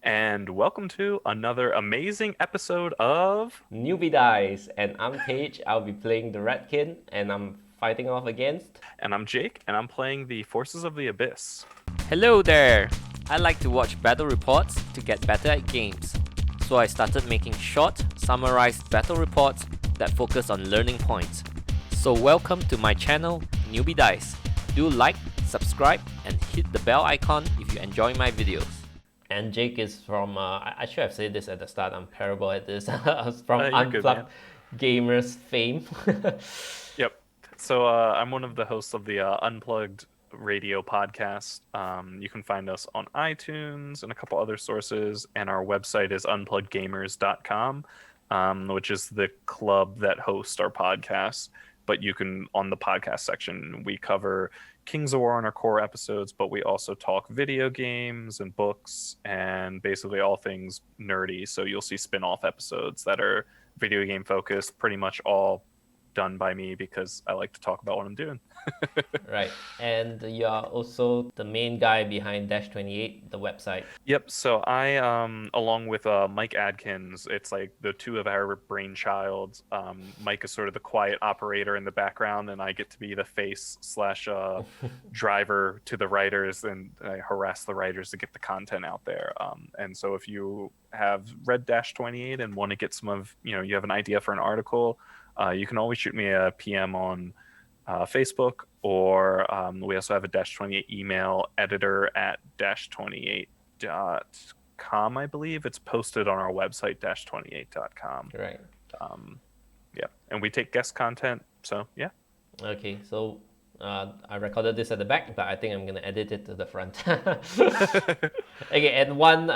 and welcome to another amazing episode of. Newbie Dice, and I'm Tage. I'll be playing the Ratkin, and I'm fighting off against. And I'm Jake, and I'm playing the Forces of the Abyss. Hello there! I like to watch battle reports to get better at games. So I started making short, summarized battle reports that focus on learning points. So welcome to my channel, Newbie Dice. Do like, subscribe, and hit the bell icon if you enjoy my videos. And Jake is from, I should have said this at the start, I'm terrible at this. From You're good, man. Unplugged Gamers fame. Yep. So I'm one of the hosts of the Unplugged radio podcast. You can find us on iTunes and a couple other sources, and our website is unpluggedgamers.com, which is the club that hosts our podcast. But you can, on the podcast section, we cover Kings of War on our core episodes, but we also talk video games and books and basically all things nerdy. So you'll see spin-off episodes that are video game focused, pretty much all done by me because I like to talk about what I'm doing. Right. And you are also the main guy behind Dash 28, the website. Yep. So I, along with Mike Adkins, it's like the two of our brainchilds. Mike is sort of the quiet operator in the background, and I get to be the face slash driver to the writers, and I harass the writers to get the content out there. And so if you have read Dash 28 and want to get some of, you have an idea for an article, you can always shoot me a PM on Facebook, or we also have a Dash 28 email, editor at dash28.com, I believe. It's posted on our website, dash28.com. Right. Yeah, and we take guest content, so yeah. Okay, so I recorded this at the back, but I think I'm gonna edit it to the front. Okay, and one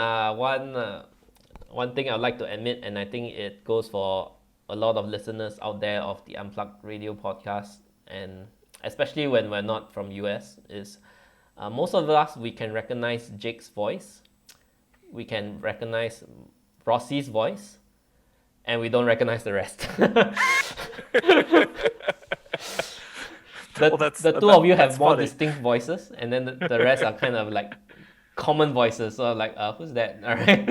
thing I'd like to admit, and I think it goes for a lot of listeners out there of the Unplugged Radio podcast, and especially when we're not from US, is most of us, we can recognize Jake's voice, we can recognize Rossi's voice, and we don't recognize the rest. The two of you have more funny. distinct voices, and then the rest are kind of like common voices. So like, who's that? All right.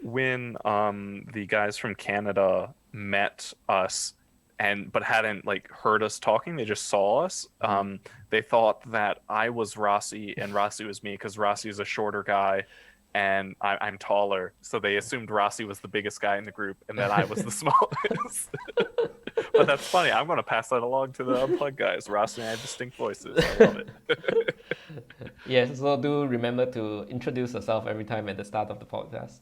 When the guys from Canada met us but hadn't like heard us talking, they just saw us. They thought that I was Rossi and Rossi was me, because Rossi is a shorter guy and I'm taller, so they assumed Rossi was the biggest guy in the group and that I was the smallest. But that's funny. I'm going to pass that along to the Unplugged guys. Rossi and I have distinct voices. I love it. Yes, so do remember to introduce yourself every time at the start of the podcast,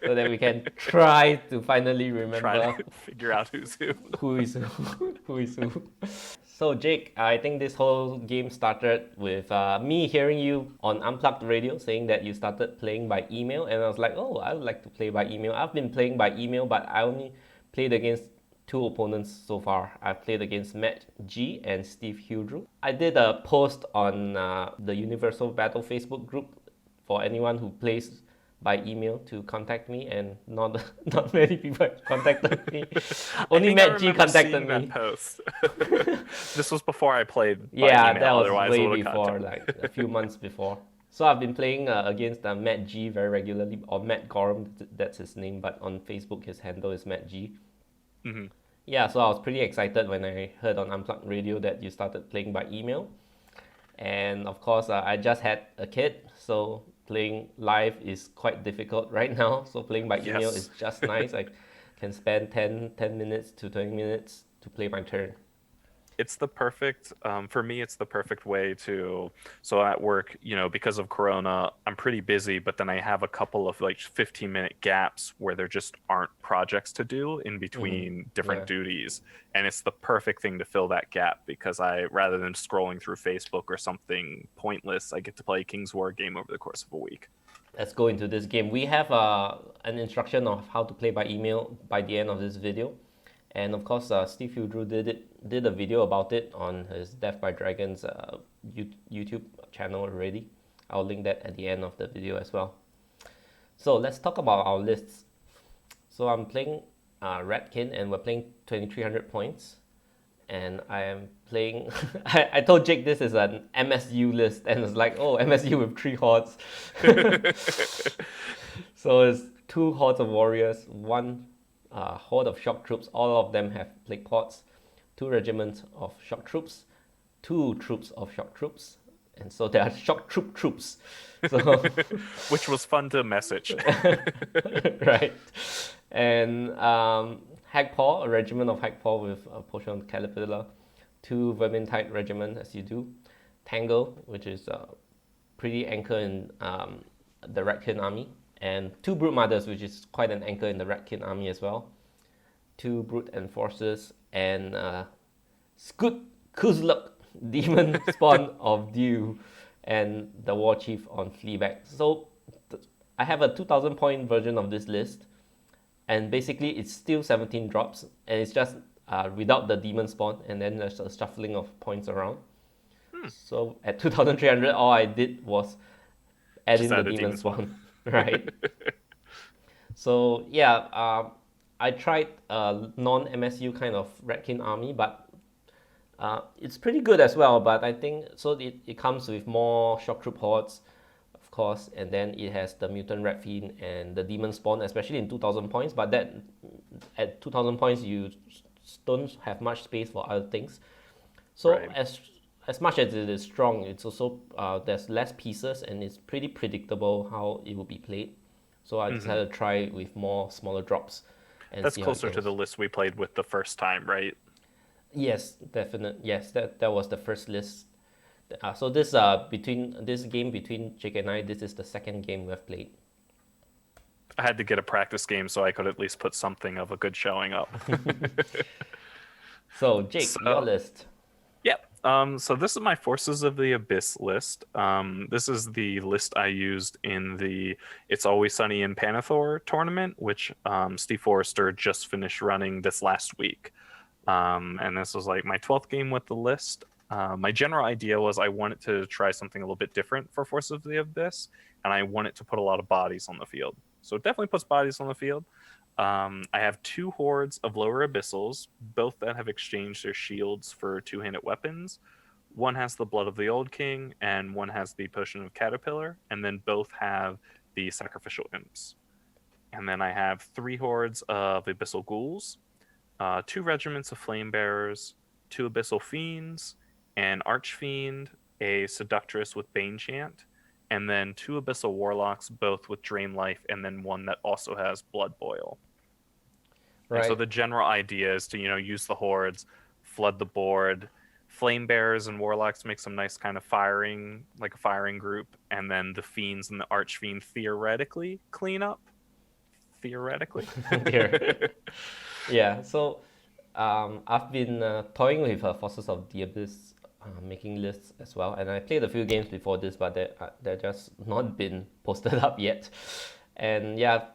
so that we can try to finally remember Trying to figure out who's who. who is who. So Jake, I think this whole game started with me hearing you on Unplugged Radio saying that you started playing by email, and I was like, oh, I would like to play by email. I've been playing by email, but I only played against two opponents so far. I've played against Matt G and Steve Hudrew. I did a post on the Universal Battle Facebook group for anyone who plays by email to contact me, and not many people have contacted me. Only Matt G contacted me. That post. This was before I played by Yeah, email, that was otherwise way I would've before, contacted. like a few months before. So I've been playing against Matt G very regularly, or Matt Gorham, that's his name, but on Facebook his handle is Matt G. Mm-hmm. Yeah, so I was pretty excited when I heard on Unplugged Radio that you started playing by email. And of course, I just had a kid, so playing live is quite difficult right now. So playing by email is just nice. I can spend 10 minutes to 20 minutes to play my turn. It's the perfect, for me, it's the perfect way to, so at work, because of Corona, I'm pretty busy, but then I have a couple of like 15-minute gaps where there just aren't projects to do in between different duties. And it's the perfect thing to fill that gap, because rather than scrolling through Facebook or something pointless, I get to play a King's War game over the course of a week. Let's go into this game. We have an instruction of how to play by email by the end of this video. And of course, Steve Hudrew did a video about it on his Death by Dragons YouTube channel already. I'll link that at the end of the video as well. So let's talk about our lists. So I'm playing Ratkin, and we're playing 2300 points. and I am playing. I told Jake this is an MSU list, and it's like, oh, MSU with 3 hordes. So it's 2 hordes of warriors, 1 horde of shock troops. All of them have plague pods, 2 regiments of shock troops, 2 troops of shock troops, and so there are shock troops. So Which was fun to message. right, and Hagpaw, a regiment of Hagpaw with a potion of Caterpillar, 2 Vermintide regiment as you do, Tangle, which is pretty anchor in the Ratkin army, and 2 Brood Mothers, which is quite an anchor in the Ratkin army as well, 2 Brute and Forces, and Scoot Kuzluk, Demon Spawn of Dew, and the War Chief on Fleabag. So I have a 2000 point version of this list, and basically it's still 17 drops, and it's just without the Demon Spawn, and then there's a shuffling of points around. So at 2300, all I did was add in the Demon Spawn. Right. So yeah, I tried a non-MSU kind of Ratkin army, but it's pretty good as well. But I think so it comes with more shock troop hordes, of course, and then it has the mutant rat fiend and the demon spawn, especially in 2000 points. But that at 2000 points you don't have much space for other things. So Right. as much as it is strong, it's also there's less pieces, and it's pretty predictable how it will be played. So I decided to try it with more smaller drops. And That's see how it closer to goes. the list we played with the first time, right? Yes, definite. Yes, that was the first list. So this between this game between Jake and I, this is the second game we've played. I had to get a practice game so I could at least put something of a good showing up. So Jake, So- your list. Yep. So this is my Forces of the Abyss list. This is the list I used in the It's Always Sunny in Panathor tournament, which Steve Forrester just finished running this last week. And this was like my 12th game with the list. My general idea was I wanted to try something a little bit different for Forces of the Abyss, and I wanted to put a lot of bodies on the field. So it definitely puts bodies on the field. I have 2 hordes of lower abyssals, both that have exchanged their shields for 2-handed weapons. One has the Blood of the Old King, and one has the Potion of Caterpillar, and then both have the Sacrificial Imps. And then I have 3 hordes of Abyssal Ghouls, 2 regiments of Flame Bearers, 2 Abyssal Fiends, an Archfiend, a Seductress with Bane Chant, and then 2 Abyssal Warlocks, both with Drain Life, and then one that also has Blood Boil. Right. And so the general idea is to, use the hordes, flood the board. Flame Bearers and Warlocks make some nice kind of firing, like a firing group, and then the Fiends and the Archfiend theoretically clean up. Theoretically. Here. Yeah, so I've been toying with Forces of the Abyss making lists as well, and I played a few games before this, but they're just not been posted up yet. And yeah,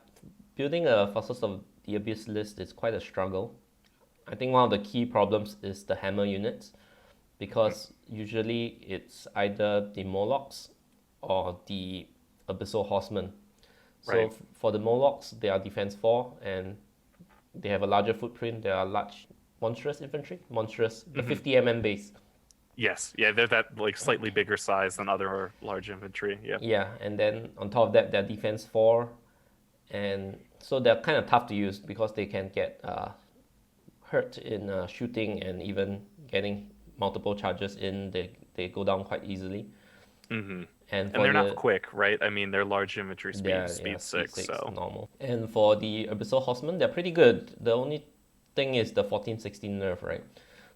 building a Forces of the Abyss list is quite a struggle. I think one of the key problems is the hammer units, because usually it's either the Molochs or the Abyssal Horsemen. So Right. for the Molochs, they are defense 4, and they have a larger footprint. They are large, monstrous infantry, the 50 base. Yes, yeah, they're that like slightly bigger size than other large infantry. Yeah. Yeah, and then on top of that, they're defense 4, and so they're kind of tough to use because they can get hurt in shooting, and even getting multiple charges in, they go down quite easily. Mm-hmm. And And they're not quick, right? I mean, they're large infantry speed, they're, speed yeah, 6, so. normal. And for the Abyssal Horsemen, they're pretty good. The only thing is the 14-16 nerf, right?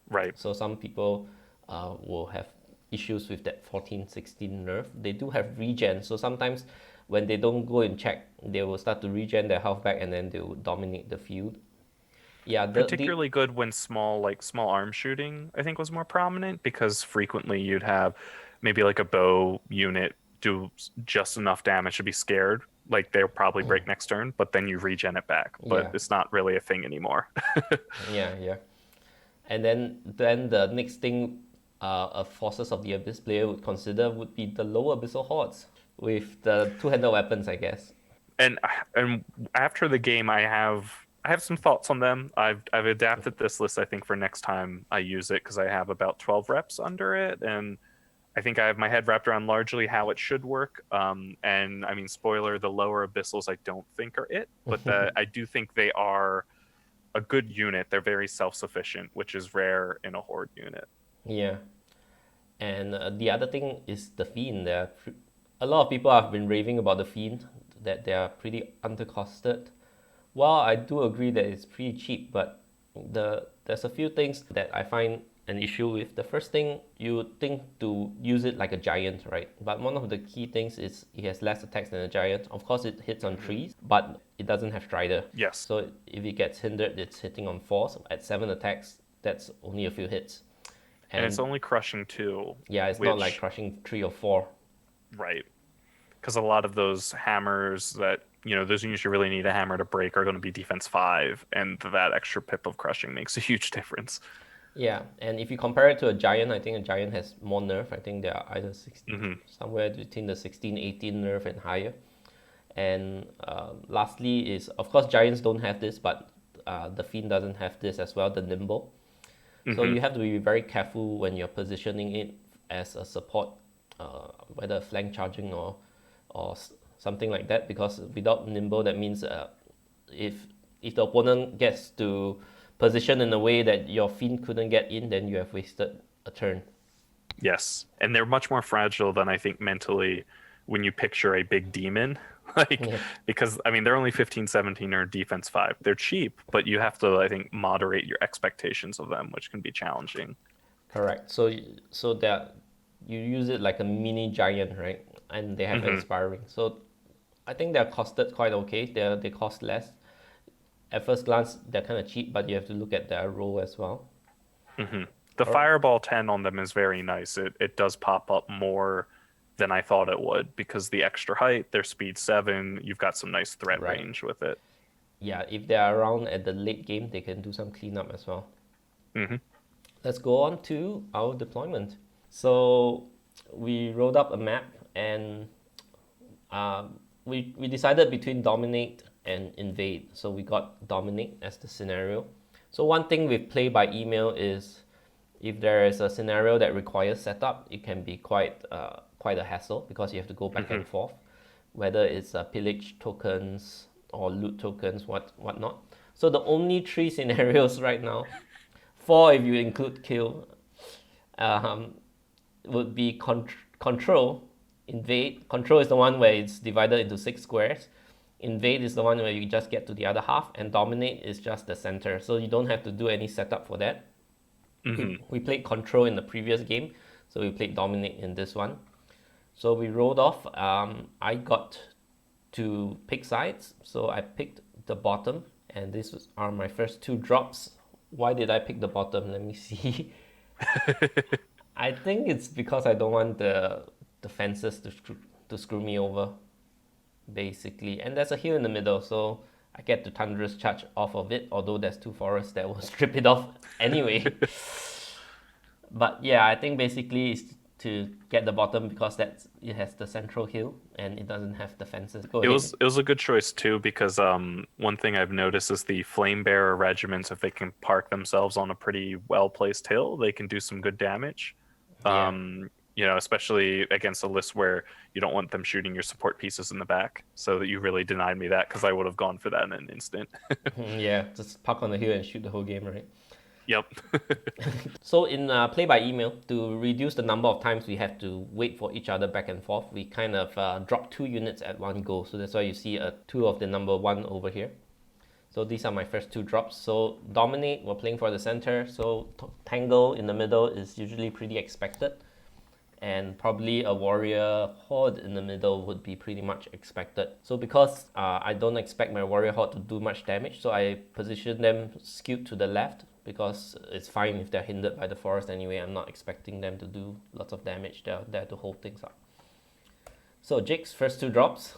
Right. So some people will have issues with that 14-16 nerf. They do have regen, so sometimes when they don't go in check, they will start to regen their health back, and then they will dominate the field. Yeah, Particularly good when small arm shooting, I think, was more prominent, because frequently you'd have maybe like a bow unit do just enough damage to be scared. Like they'll probably break next turn, but then you regen it back. But Yeah. it's not really a thing anymore. Yeah. And then the next thing a Forces of the Abyss player would consider would be the lower Abyssal Hordes with the 2-handed weapons, I guess. And after the game, I I have some thoughts on them. I've adapted this list, I think, for next time I use it because I have about 12 reps under it, and I think I have my head wrapped around largely how it should work. And I mean, spoiler: the lower abyssals I don't think are it, but I do think they are a good unit. They're very self-sufficient, which is rare in a horde unit. Yeah. And the other thing is the Fiend. A lot of people have been raving about the Fiend, that they are pretty undercosted. While I do agree that it's pretty cheap, but there's a few things that I find an issue with. The first thing, you would think to use it like a giant, right? But one of the key things is it has less attacks than a giant. Of course, it hits on trees, but it doesn't have Strider. Yes. So if it gets hindered, it's hitting on 4s. At 7 attacks, that's only a few hits. And it's only crushing 2. Yeah, it's not like crushing 3 or 4. Right. Because a lot of those hammers that, those units you really need a hammer to break are going to be defense 5, and that extra pip of crushing makes a huge difference. Yeah, and if you compare it to a giant, I think a giant has more nerf. I think they are either 16, somewhere between the 16, 18 nerf and higher. And lastly is, of course, giants don't have this, but the Fiend doesn't have this as well, the nimble. So you have to be very careful when you're positioning it as a support, whether flank charging or something like that, because without nimble, that means if the opponent gets to position in a way that your Fiend couldn't get in, then you have wasted a turn. Yes, and they're much more fragile than I think mentally when you picture a big demon. Because, I mean, they're only 15, 17 or defense 5. They're cheap, but you have to, I think, moderate your expectations of them, which can be challenging. Correct. So that you use it like a mini giant, right? And they have expiring. So I think they're costed quite okay. They cost less. At first glance, they're kind of cheap, but you have to look at their roll as well. The Fireball 10 on them is very nice. It does pop up more than I thought it would, because the extra height, their speed 7, you've got some nice threat range with it. Yeah, if they're around at the late game, they can do some cleanup as well. Let's go on to our deployment. So we rolled up a map, and we decided between Dominate and Invade. So we got Dominate as the scenario. So one thing with play by email is, if there is a scenario that requires setup, it can be quite a hassle, because you have to go back and forth, whether it's pillage tokens or loot tokens, whatnot. So the only 3 scenarios right now, 4 if you include kill, would be control, invade. Control is the one where it's divided into 6 squares. Invade is the one where you just get to the other half, and dominate is just the center. So you don't have to do any setup for that. We played control in the previous game, so we played dominate in this one. So we rolled off. I got to pick sides, so I picked the bottom, and these are my first 2 drops. Why did I pick the bottom? Let me see. I think it's because I don't want the fences to screw me over, basically. And there's a hill in the middle, so I get to Thunderous Charge off of it, although there's 2 forests that will strip it off anyway. But yeah, I think basically it's to get the bottom, because it has the central hill and it doesn't have the fences. It was a good choice too, because one thing I've noticed is the flame bearer regiments, if they can park themselves on a pretty well placed hill, they can do some good damage. Especially against a list where you don't want them shooting your support pieces in the back. So that you really denied me that, because I would have gone for that in an instant. Yeah, just park on the hill and shoot the whole game, right? Yep. So in play by email, to reduce the number of times we have to wait for each other back and forth, we kind of drop 2 units at one go. So that's why you see 2 of the number 1 over here. So these are my first 2 drops. So dominate, we're playing for the center. So tangle in the middle is usually pretty expected. And probably a warrior horde in the middle would be pretty much expected. So because I don't expect my warrior horde to do much damage, so I position them skewed to the left, because it's fine if they're hindered by the forest anyway. I'm not expecting them to do lots of damage. They're there to hold things up. So Jake's first 2 drops.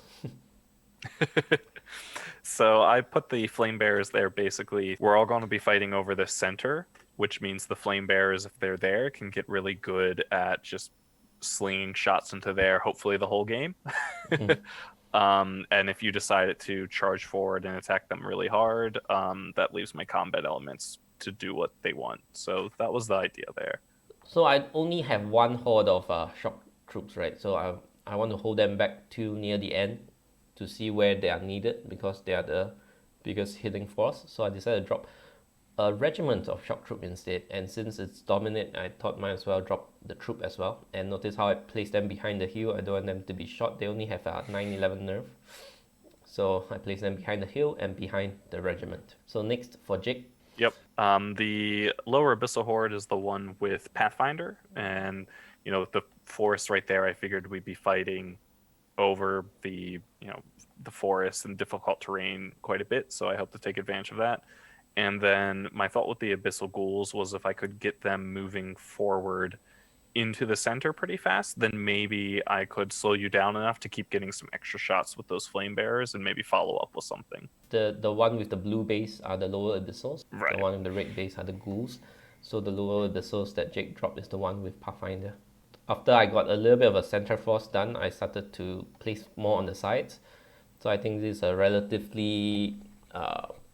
So I put the flame bearers there. Basically, we're all going to be fighting over the center, which means the flame bearers, if they're there, can get really good at just slinging shots into there, hopefully the whole game. And if you decided to charge forward and attack them really hard, that leaves my combat elements to do what they want. So that was the idea there. So I only have one horde of shock troops, right? So I want to hold them back till near the end to see where they are needed because they are the biggest hitting force. So I decided to drop a regiment of shock troop instead. And since it's dominate, I thought might as well drop the troop as well. And notice how I place them behind the hill. I don't want them to be shot. They only have a 911 nerf. So I place them behind the hill and behind the regiment. So next for Jake. Yep. The lower Abyssal Horde is the one with Pathfinder, and the forest right there. I figured we'd be fighting over the the forest and difficult terrain quite a bit, so I hope to take advantage of that. And then my thought with the Abyssal Ghouls was if I could get them moving forward into the center pretty fast, then maybe I could slow you down enough to keep getting some extra shots with those flame bearers and maybe follow up with something. The one with the blue base are the lower abyssals. Right. The one with the red base are the ghouls. So the lower abyssals that Jake dropped is the one with Pathfinder. After I got a little bit of a center force done, I started to place more on the sides. So I think this is a relatively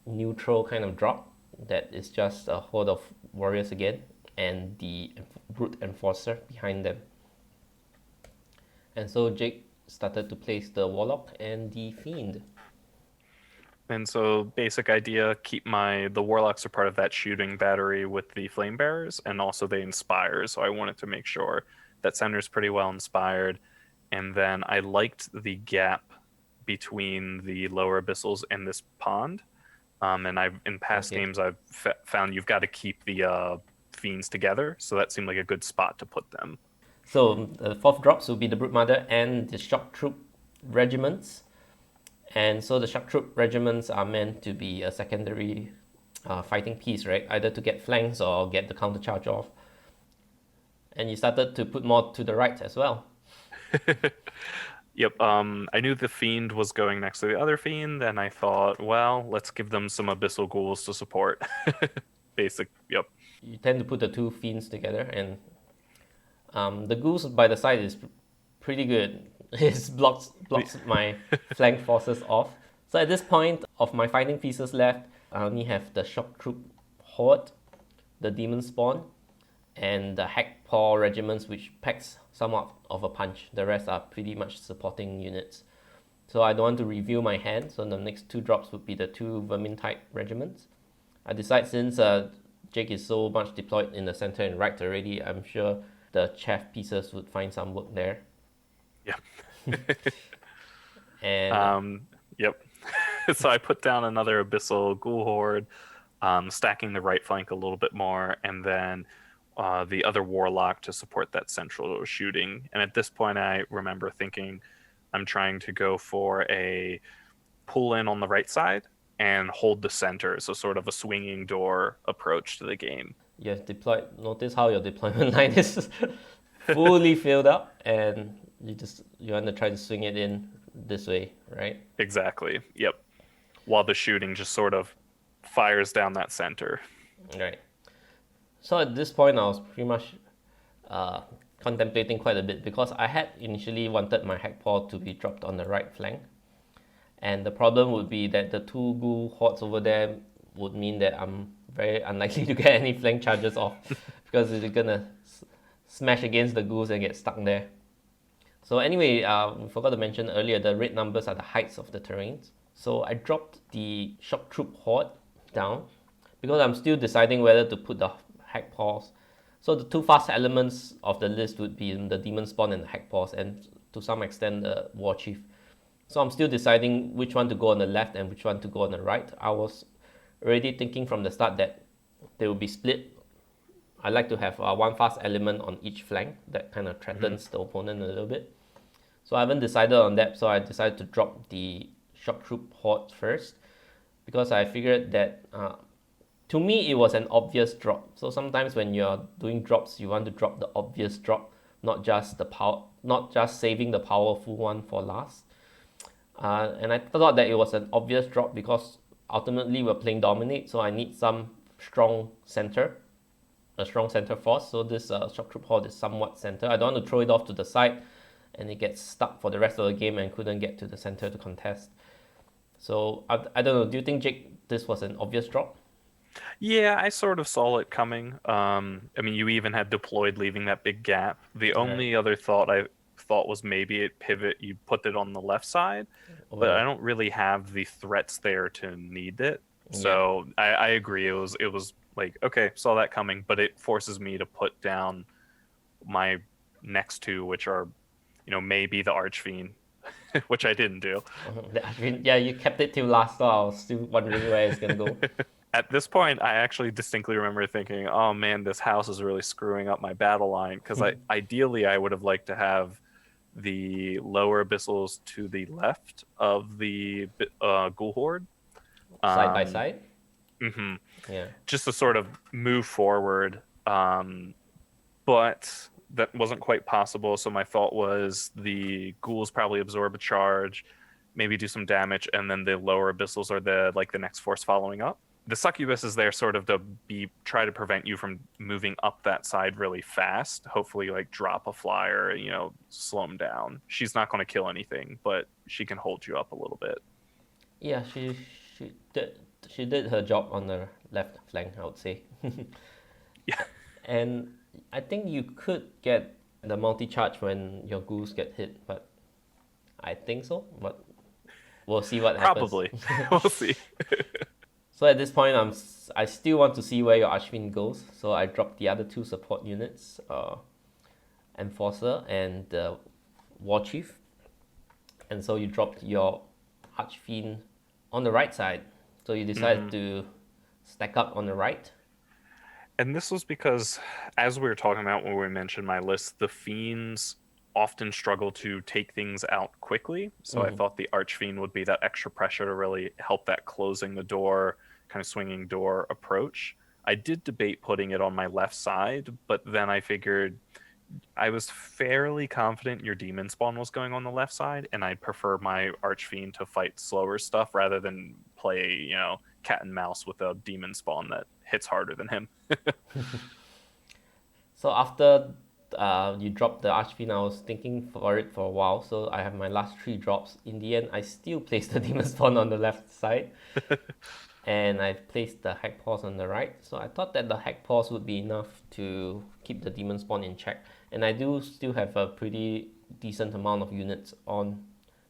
neutral kind of drop that is just a horde of warriors again and the brute enforcer behind them. And so Jake started to place the warlock and the fiend. And so basic idea, keep the warlocks are part of that shooting battery with the flame bearers, and also they inspire. So I wanted to make sure that center's pretty well inspired. And then I liked the gap between the lower abyssals and this pond. And in past games I've found you've got to keep the fiends together, so that seemed like a good spot to put them. So the fourth drops will be the Broodmother and the shock troop regiments. And so the shock troop regiments are meant to be a secondary fighting piece, right? Either to get flanks or get the counter charge off. And you started to put more to the right as well. Yep. I knew the fiend was going next to the other fiend, and I thought, well, let's give them some abyssal ghouls to support. Basic. Yep. You tend to put the two fiends together, and the ghouls by the side is pretty good. It blocks my flank forces off. So at this point of my fighting pieces left, I only have the shock troop horde, the demon spawn, and the hack paw regiments, which packs somewhat of a punch. The rest are pretty much supporting units. So I don't want to reveal my hand, so the next two drops would be the two vermin type regiments. I decide since Jake is so much deployed in the center and right already, I'm sure the chaff pieces would find some work there. Yep. And yep. So I put down another abyssal ghoul horde, stacking the right flank a little bit more, and then the other warlock to support that central shooting. And at this point, I remember thinking I'm trying to go for a pull in on the right side and hold the center, so sort of a swinging door approach to the game. you have deployed. Notice how your deployment line is fully filled up, and you want to try to swing it in this way, right? Exactly. Yep. While the shooting just sort of fires down that center. Right. So at this point, I was pretty much contemplating quite a bit because I had initially wanted my hack paw to be dropped on the right flank. And the problem would be that the two ghoul hordes over there would mean that I'm very unlikely to get any flank charges off because they're gonna smash against the ghouls and get stuck there. So anyway, we forgot to mention earlier, the red numbers are the heights of the terrains. So I dropped the shock troop horde down because I'm still deciding whether to put the hack paws. So the two fast elements of the list would be the demon spawn and the hack paws, and to some extent the war chief. So I'm still deciding which one to go on the left and which one to go on the right. I was already thinking from the start that they will be split. I like to have one fast element on each flank that kind of threatens the opponent a little bit. So I haven't decided on that, so I decided to drop the shock troop horde first because I figured that to me it was an obvious drop. So sometimes when you're doing drops, you want to drop the obvious drop, not just saving the powerful one for last. And I thought that it was an obvious drop because ultimately we're playing dominate, so I need some strong center, a strong center force. So this shock troop horde is somewhat center. I don't want to throw it off to the side and it gets stuck for the rest of the game and couldn't get to the center to contest. So I don't know. Do you think, Jake, this was an obvious drop? Yeah, I sort of saw it coming. I mean, you even had deployed leaving that big gap. The only other thought I thought was maybe it pivot, you put it on the left side, but I don't really have the threats there to need it. So I agree. It was like, okay, saw that coming, but it forces me to put down my next two, which are, maybe the Archfiend, which I didn't do. Yeah, you kept it till last, so I was still wondering where it's gonna go. At this point, I actually distinctly remember thinking, "Oh man, this house is really screwing up my battle line." Because ideally, I would have liked to have the lower abyssals to the left of the ghoul horde, Side by side. hmm Yeah. just to sort of move forward. But that wasn't quite possible. So my thought was the ghouls probably absorb a charge, maybe do some damage, and then the lower abyssals are the next force following up. The succubus is there sort of to try to prevent you from moving up that side really fast. Hopefully, like drop a flyer, slow them down. She's not going to kill anything, but she can hold you up a little bit. Yeah, she did her job on the left flank, I would say. Yeah. And I think you could get the multi-charge when your ghouls get hit, but I think so. But we'll see what happens. Probably. We'll see. So at this point, I still want to see where your Archfiend goes. So I dropped the other two support units, Enforcer and the War Chief. And so you dropped your Archfiend on the right side. So you decided to stack up on the right. And this was because, as we were talking about when we mentioned my list, the Fiends often struggle to take things out quickly. So I thought the Archfiend would be that extra pressure to really help that closing the door, kind of swinging door approach. I did debate putting it on my left side, but then I figured I was fairly confident your demon spawn was going on the left side, and I'd prefer my Archfiend to fight slower stuff rather than play, cat and mouse with a demon spawn that hits harder than him. So after you dropped the Archfiend, I was thinking for it for a while. So I have my last 3 drops. In the end, I still placed the demon spawn on the left side. And I've placed the hack paws on the right. So I thought that the hack paws would be enough to keep the demon spawn in check. And I do still have a pretty decent amount of units on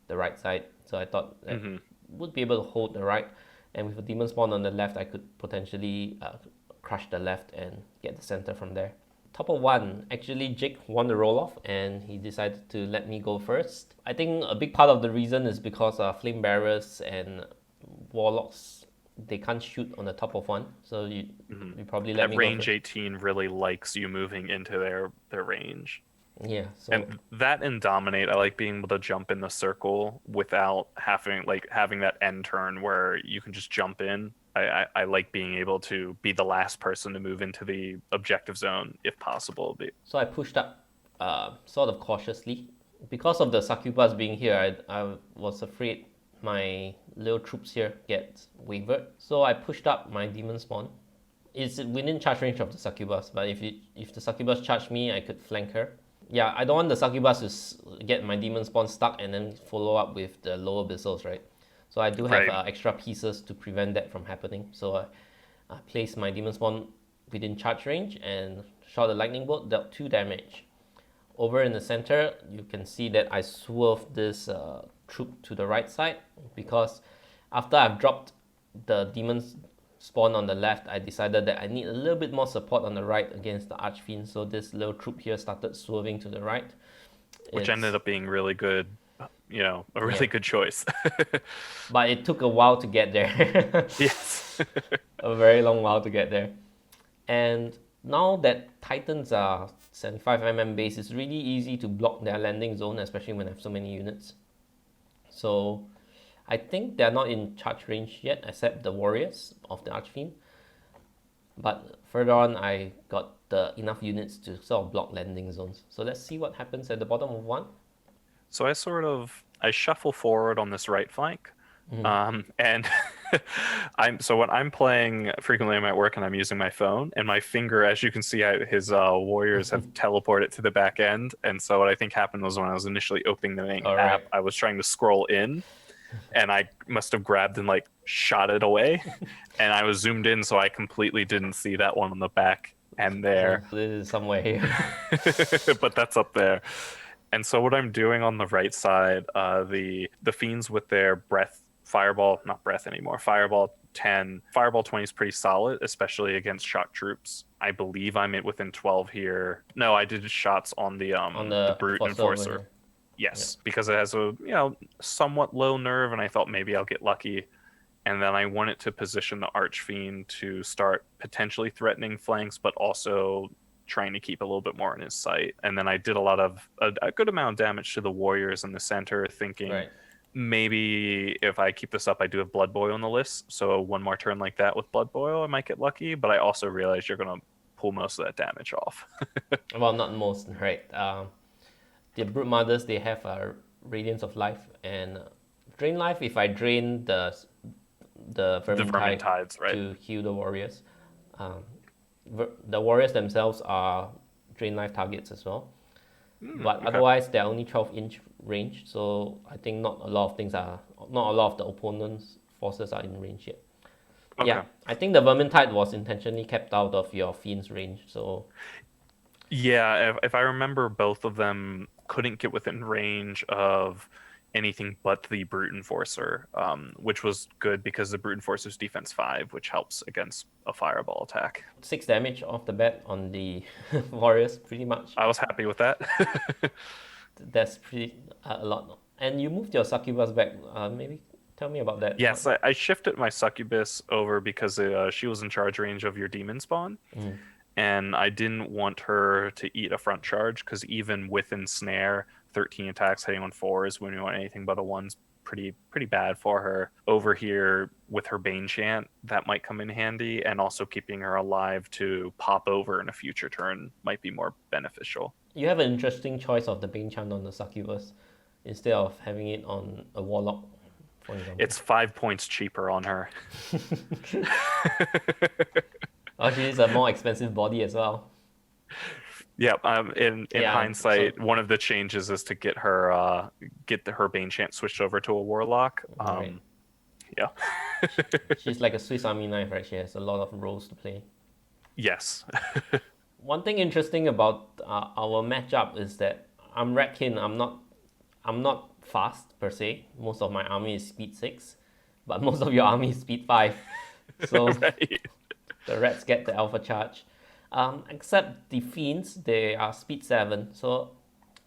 the right side. So I thought that would be able to hold the right. And with a demon spawn on the left, I could potentially crush the left and get the center from there. Top of 1, actually Jake won the roll-off and he decided to let me go first. I think a big part of the reason is because Flame Bearers and Warlocks, they can't shoot on the top of 1, so you probably let me go range first. 18 really likes you moving into their range. Yeah, so And that and Dominate, I like being able to jump in the circle without having that end turn where you can just jump in. I like being able to be the last person to move into the objective zone if possible. So I pushed up sort of cautiously. Because of the succubus being here, I was afraid my little troops here get wavered. So I pushed up my demon spawn. It's within charge range of the succubus, but if the succubus charged me, I could flank her. Yeah, I don't want the succubus to get my demon spawn stuck and then follow up with the lower abyssals, right? So I do have extra pieces to prevent that from happening. So I placed my demon spawn within charge range and shot a lightning bolt, dealt 2 damage. Over in the center, you can see that I swerved this troop to the right side because after I've dropped the demon spawn on the left, I decided that I need a little bit more support on the right against the Archfiend. So this little troop here started swerving to the right. Which ended up being really good, a really good choice. But it took a while to get there. Yes. A very long while to get there. And now that Titans are 75mm base, it's really easy to block their landing zone, especially when I have so many units. So I think they're not in charge range yet, except the warriors of the Archfiend. But further on, I got enough units to sort of block landing zones. So let's see what happens at the bottom of 1. So I shuffle forward on this right flank, and When I'm playing frequently, I'm at work and I'm using my phone, and my finger, as you can see, his warriors have teleported to the back end. And so what I think happened was when I was initially opening the main All app, right. I was trying to scroll in, and I must have grabbed and like shot it away, and I was zoomed in, so I completely didn't see that one on the back end So there. this is somewhere here. But that's up there. And so what I'm doing on the right side, the fiends with their breath fireball, not breath anymore, fireball 10, fireball 20 is pretty solid, especially against shock troops. I believe I'm within 12 here. No, I did shots on On the the brute enforcer over enforcer. here. Yes, because it has a somewhat low nerve, and I thought maybe I'll get lucky. And then I wanted to position the Archfiend to start potentially threatening flanks, but also trying to keep a little bit more in his sight. And then I did a good amount of damage to the warriors in the center, thinking Right. maybe if I keep this up, I do have Blood Boil on the list. So one more turn like that with Blood Boil, I might get lucky. But I also realize you're going to pull most of that damage off. Well, not most, right? The Brute Mothers, they have a Radiance of Life and Drain Life. If I drain the Vermintide Vermintides, right? to heal the warriors, um, the warriors themselves are Drain Life targets as well. But okay. otherwise, they're only 12-inch range, so I think not a lot of the opponent's forces are in range yet. Okay. Yeah, I think the Vermintide was intentionally kept out of your Fiend's range, so Yeah, if I remember, both of them couldn't get within range of anything but the Brute Enforcer, which was good because the Brute Enforcer's defense 5, which helps against a fireball attack. 6 damage off the bat on the warriors, pretty much. I was happy with that. That's pretty a lot. And you moved your Succubus back. Maybe tell me about that. Yes, I shifted my Succubus over because she was in charge range of your demon spawn. And I didn't want her to eat a front charge because even with Ensnare, 13 attacks hitting on 4s when you want anything but a 1's pretty bad for her. Over here with her Bane Chant, that might come in handy, and also keeping her alive to pop over in a future turn might be more beneficial. You have an interesting choice of the Bane Chant on the Succubus instead of having it on a Warlock, for example. It's 5 points cheaper on her. Oh, she is a more expensive body as well. Yeah, in Yeah, hindsight, so- one of the changes is to get her her Bane Chant switched over to a Warlock. Right. Yeah. She's like a Swiss Army knife, right? She has a lot of roles to play. Yes. One thing interesting about our matchup is that I'm Ratkin. I'm not fast per se. Most of my army is speed 6, but most of your army is speed 5. So Right. the rats get the alpha charge. Except the fiends, they are speed 7. So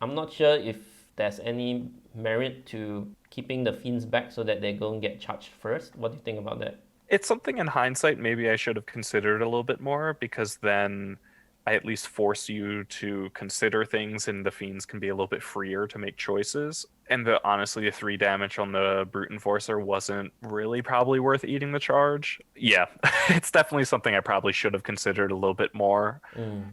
I'm not sure if there's any merit to keeping the fiends back so that they go and get charged first. What do you think about that? It's something in hindsight maybe I should have considered a little bit more, because then I at least force you to consider things, and the fiends can be a little bit freer to make choices. And honestly, the 3 damage on the Brute Enforcer wasn't really probably worth eating the charge. Yeah, it's definitely something I probably should have considered a little bit more.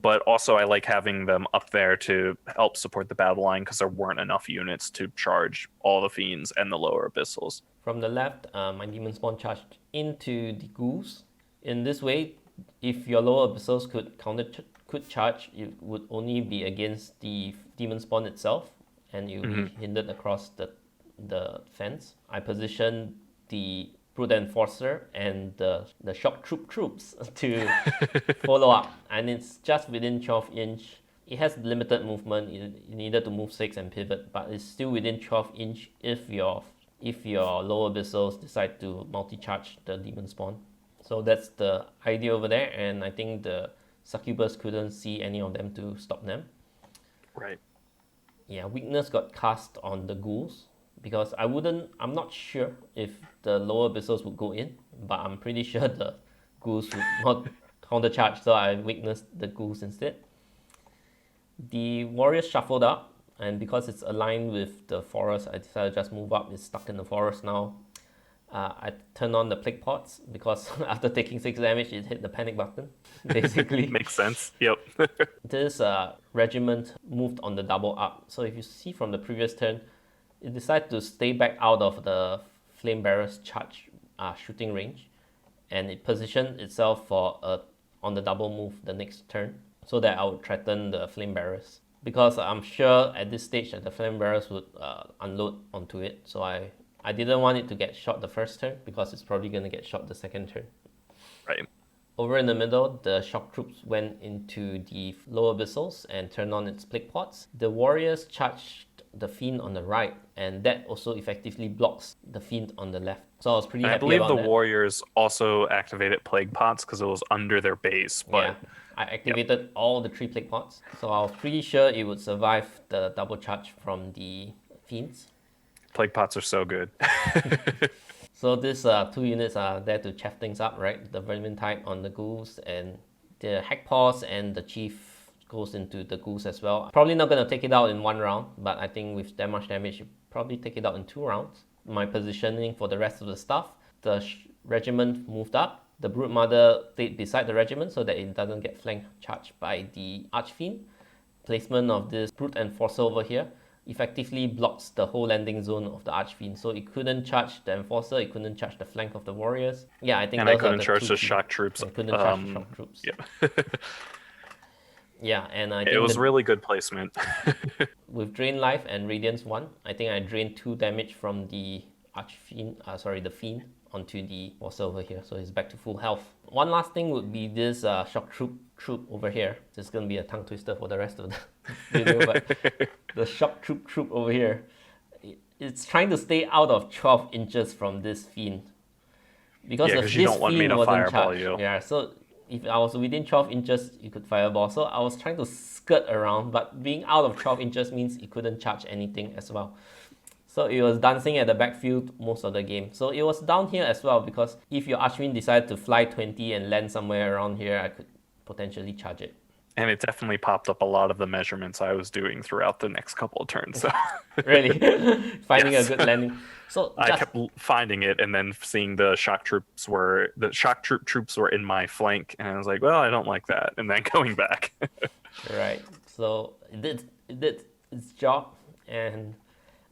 But also I like having them up there to help support the battle line, because there weren't enough units to charge all the fiends and the lower abyssals. From the left, my demon spawn charged into the ghouls. In this way, if your lower abyssals could charge, it would only be against the demon spawn itself, and you'll be hindered across the fence. I positioned the Brute Enforcer and the Shock troops to follow up, and it's just within 12-inch. It has limited movement. You needed to move 6 and pivot, but it's still within 12-inch if your lower abyssals decide to multi-charge the demon spawn. So that's the idea over there, and I think the Succubus couldn't see any of them to stop them. Right. Yeah, weakness got cast on the ghouls because I'm not sure if the lower abyssals would go in, but I'm pretty sure the ghouls would not countercharge, so I weaknessed the ghouls instead. The warriors shuffled up, and because it's aligned with the forest, I decided to just move up. It's stuck in the forest now. I turned on the plague pots because after taking 6 damage, it hit the panic button, basically. Makes sense. Yep. This regiment moved on the double up. So if you see from the previous turn, it decided to stay back out of the flame bearer's charge shooting range, and it positioned itself for on the double move the next turn, so that I would threaten the flame bearers. Because I'm sure at this stage that the flame bearers would unload onto it, so I didn't want it to get shot the first turn because it's probably going to get shot the second turn. Right. Over in the middle, the shock troops went into the lower abyssals and turned on its plague pots. The warriors charged the fiend on the right, and that also effectively blocks the fiend on the left. So I was pretty And happy I believe about the that. warriors also activated plague pots because it was under their base. But Yeah, I activated all the 3 plague pots, so I was pretty sure it would survive the double charge from the fiends. plague pots are so good. So these 2 units are there to chaff things up, right? The vermin type on the ghouls, and the hack paws and the chief goes into the ghouls as well. Probably not going to take it out in 1 round, but I think with that much damage, you probably take it out in 2 rounds. My positioning for the rest of the stuff, the regiment moved up. The Brood Mother stayed beside the regiment so that it doesn't get flank charged by the Archfiend. Placement of this Brute Enforcer over here effectively blocks the whole landing zone of the Archfiend. So it couldn't charge the Enforcer, it couldn't charge the flank of the warriors. Yeah, I think And I those are couldn't the charge 2 the key. shock troops. And couldn't charge the shock troops. Yeah. Yeah, and I It think was really good placement. with Drain Life and Radiance 1, I think I drained 2 damage from the Archfiend, the Fiend onto the Enforcer over here. So he's back to full health. One last thing would be this shock troop over here. This is going to be a tongue twister for the rest of the video, but the shock troop over here, it's trying to stay out of 12 inches from this fiend. Because Yeah, if 'cause this you don't want me fiend to wasn't fireball charged, you. yeah, so if I was within 12 inches, you could fireball. So I was trying to skirt around, but being out of 12 inches means it couldn't charge anything as well. So it was dancing at the backfield most of the game. So it was down here as well, because if your Archfiend decided to fly 20 and land somewhere around here, I could potentially charge it. And it definitely popped up a lot of the measurements I was doing throughout the next couple of turns. So Really? Finding Yes. a good landing. So I just, kept finding it and then seeing the shock troops were in my flank, and I was like, well, I don't like that, and then going back. right. So it did its job, and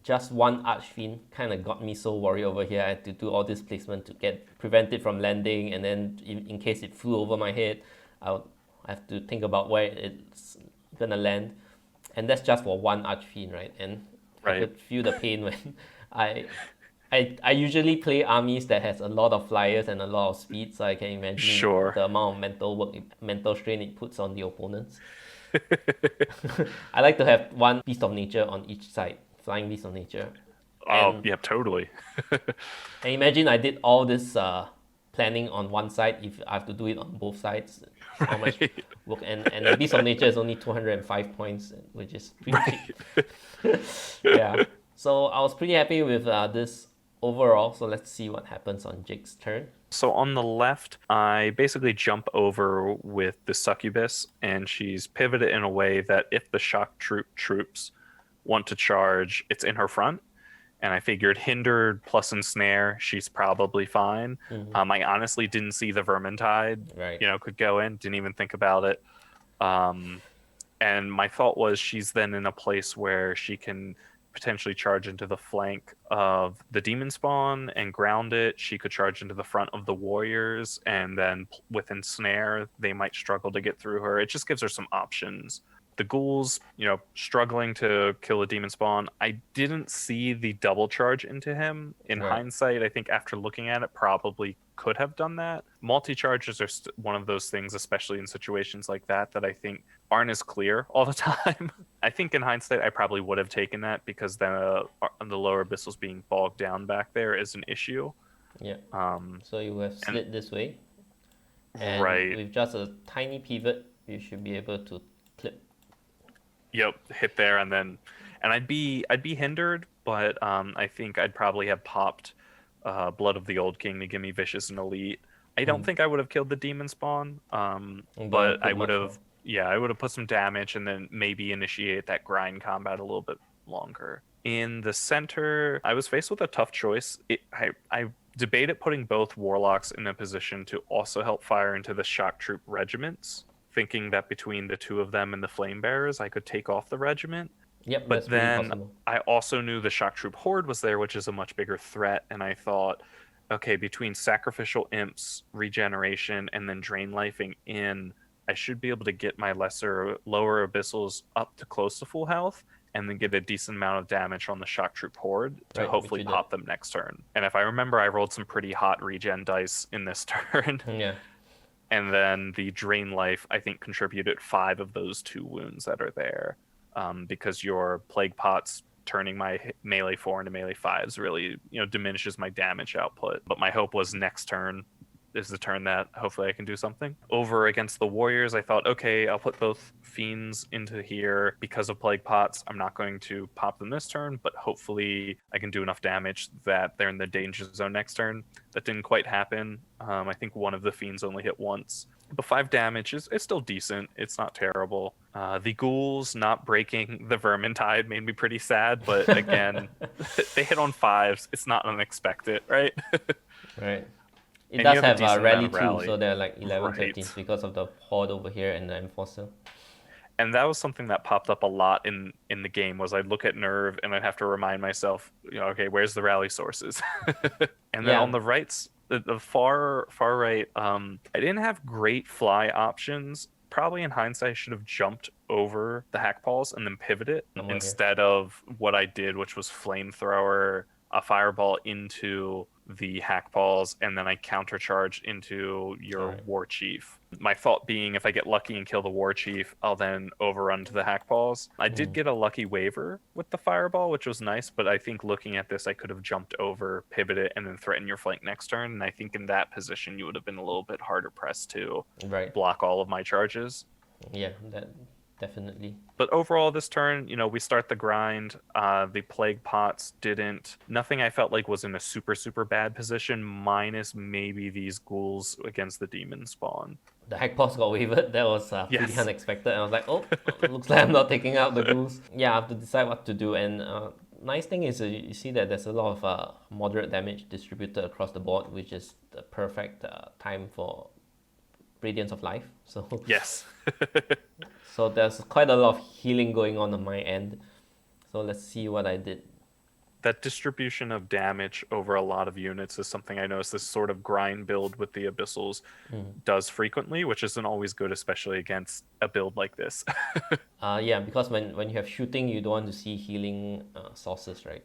just one Archfiend kind of got me so worried over here. I had to do all this placement to prevent it from landing, and then in case it flew over my head, I have to think about where it's gonna land, and that's just for one Archfiend, right? And I could feel the pain when I usually play armies that has a lot of flyers and a lot of speed, so I can imagine the amount of mental strain it puts on the opponents. I like to have one beast of nature on each side, flying beast of nature. Yeah, totally. And imagine I did all this planning on one side. If I have to do it on both sides, how much work? And the beast of nature is only 205 points, which is pretty cheap. Yeah. So I was pretty happy with this overall. So let's see what happens on Jake's turn. So on the left, I basically jump over with the succubus, and she's pivoted in a way that if the shock troops want to charge, it's in her front. And I figured hindered plus ensnare, she's probably fine. Mm-hmm. I honestly didn't see the Vermintide, Right. could go in. Didn't even think about it. And my thought was she's then in a place where she can potentially charge into the flank of the demon spawn and ground it. She could charge into the front of the warriors, and then with ensnare, they might struggle to get through her. It just gives her some options. The ghouls, struggling to kill a demon spawn. I didn't see the double charge into him. In hindsight, I think after looking at it, probably could have done that. Multi-charges are one of those things, especially in situations like that I think aren't as clear all the time. I think in hindsight, I probably would have taken that, because then the lower abyssals being bogged down back there is an issue. Yeah. So you have slid this way. And with just a tiny pivot, you should be able to clip. Yep, hit there, and I'd be hindered, but I think I'd probably have popped Blood of the Old King to give me Vicious and Elite. I don't think I would have killed the demon spawn, but I would have. Yeah, I would have put some damage and then maybe initiate that grind combat a little bit longer. In the center, I was faced with a tough choice. I debated putting both warlocks in a position to also help fire into the shock troop regiments, thinking that between the two of them and the flame bearers, I could take off the regiment. Yep, but then I also knew the shock troop horde was there, which is a much bigger threat, and I thought, okay, between Sacrificial Imps, Regeneration, and then Drain Lifing in, I should be able to get my lower Abyssals up to close to full health, and then get a decent amount of damage on the Shock Troop Horde to Right, hopefully which you pop them next turn. And if I remember, I rolled some pretty hot regen dice in this turn. Yeah. And then the Drain Life, I think, contributed 5 of those 2 wounds that are there. Because your Plague Pots turning my melee 4 into melee 5s really, diminishes my damage output. But my hope was next turn is the turn that hopefully I can do something. Over against the Warriors, I thought, okay, I'll put both Fiends into here because of Plague Pots. I'm not going to pop them this turn, but hopefully I can do enough damage that they're in the danger zone next turn. That didn't quite happen. I think one of the Fiends only hit once. But 5 damage is still decent. It's not terrible. The ghouls not breaking the Vermintide made me pretty sad, but again, they hit on 5s. It's not unexpected, right? Right. It And does you have a have decent rally amount of too, rally. so they're like 11, Right. 13 because of the Horde over here and the Enforcer. And that was something that popped up a lot in the game. Was I'd look at Nerve and I'd have to remind myself, okay, where's the rally sources? And then Yeah. on the rights, the far right, I didn't have great fly options. Probably in hindsight, I should have jumped over the Hackballs and then pivoted I'm on here. instead of what I did, which was flamethrower a fireball into the Hackballs, and then I countercharge into your Alright. War Chief. My thought being, if I get lucky and kill the War Chief, I'll then overrun to the Hackballs. I did get a lucky waiver with the fireball, which was nice, but I think looking at this, I could have jumped over, pivoted, and then threatened your flank next turn. And I think in that position, you would have been a little bit harder pressed to Right. block all of my charges. Yeah, that definitely. But overall, this turn, we start the grind. The Plague Pots nothing I felt like was in a super, super bad position, minus maybe these ghouls against the demon spawn. The Hackballs got wavered. That was pretty Yes. unexpected. And I was like, oh, looks like I'm not taking out the ghouls. Yeah, I have to decide what to do. And nice thing is you see that there's a lot of moderate damage distributed across the board, which is the perfect time for Radiance of Life. So Yes. So there's quite a lot of healing going on my end. So let's see what I did. That distribution of damage over a lot of units is something I noticed this sort of grind build with the Abyssals does frequently, which isn't always good, especially against a build like this. Yeah, because when you have shooting, you don't want to see healing sources, right?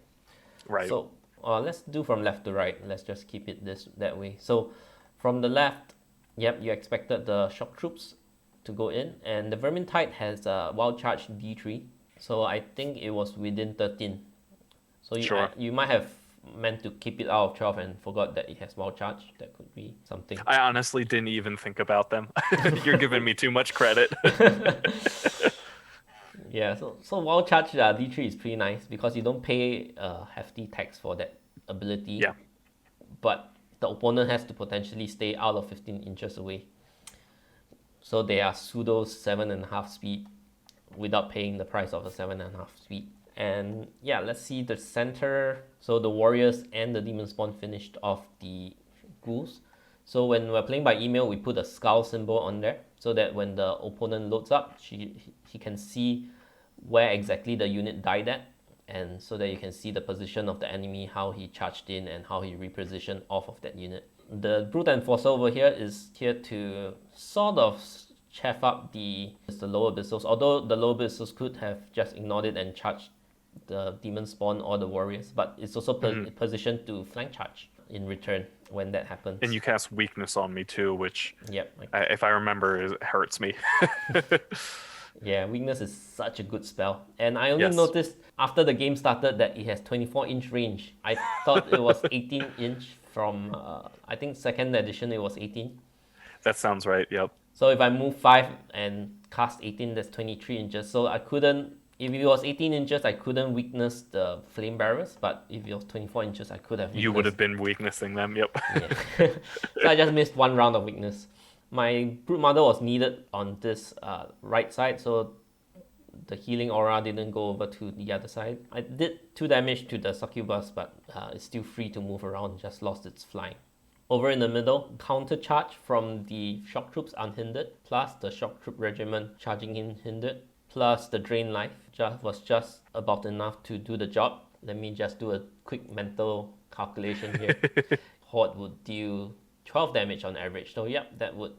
Right. So let's do from left to right. Let's just keep it that way. So from the left, yep, you expected the shock troops to go in, and the Vermintide has wild charge D3. So I think it was within 13. So Sure. you might have meant to keep it out of 12 and forgot that it has wild charge. That could be something. I honestly didn't even think about them. You're giving me too much credit. Yeah, so wild charge D3 is pretty nice because you don't pay a hefty tax for that ability. Yeah. But the opponent has to potentially stay out of 15 inches away. So they are pseudo 7.5 speed without paying the price of a 7.5 speed. And yeah, let's see the center. So the warriors and the demon spawn finished off the ghouls. So when we're playing by email, we put a skull symbol on there so that when the opponent loads up, he can see where exactly the unit died at, and so that you can see the position of the enemy, how he charged in and how he repositioned off of that unit. The Brute Enforcer over here is here to sort of chaff up the lower Abyssals, although the lower Abyssals could have just ignored it and charged the demon spawn or the warriors, but it's also positioned to flank charge in return when that happens. And you cast weakness on me too, which, Yep. if I remember, it hurts me. Yeah, weakness is such a good spell. And I only Yes. noticed after the game started that it has 24-inch range. I thought it was 18-inch from, I think second edition it was 18. That sounds right, yep. So if I move 5 and cast 18, that's 23 inches. So I couldn't, if it was 18 inches, I couldn't weakness the flame barrels. But if it was 24 inches, I could have You would have been weaknessing them, yep. Yeah. So I just missed one round of weakness. My Brute Mother was needed on this right side, so the healing aura didn't go over to the other side. I did 2 damage to the succubus, but it's still free to move around, just lost its flying. Over in the middle, counter charge from the shock troops unhindered, plus the shock troop regiment charging in hindered, plus the drain life was just about enough to do the job. Let me just do a quick mental calculation here. Horde would deal 12 damage on average. So yep, that would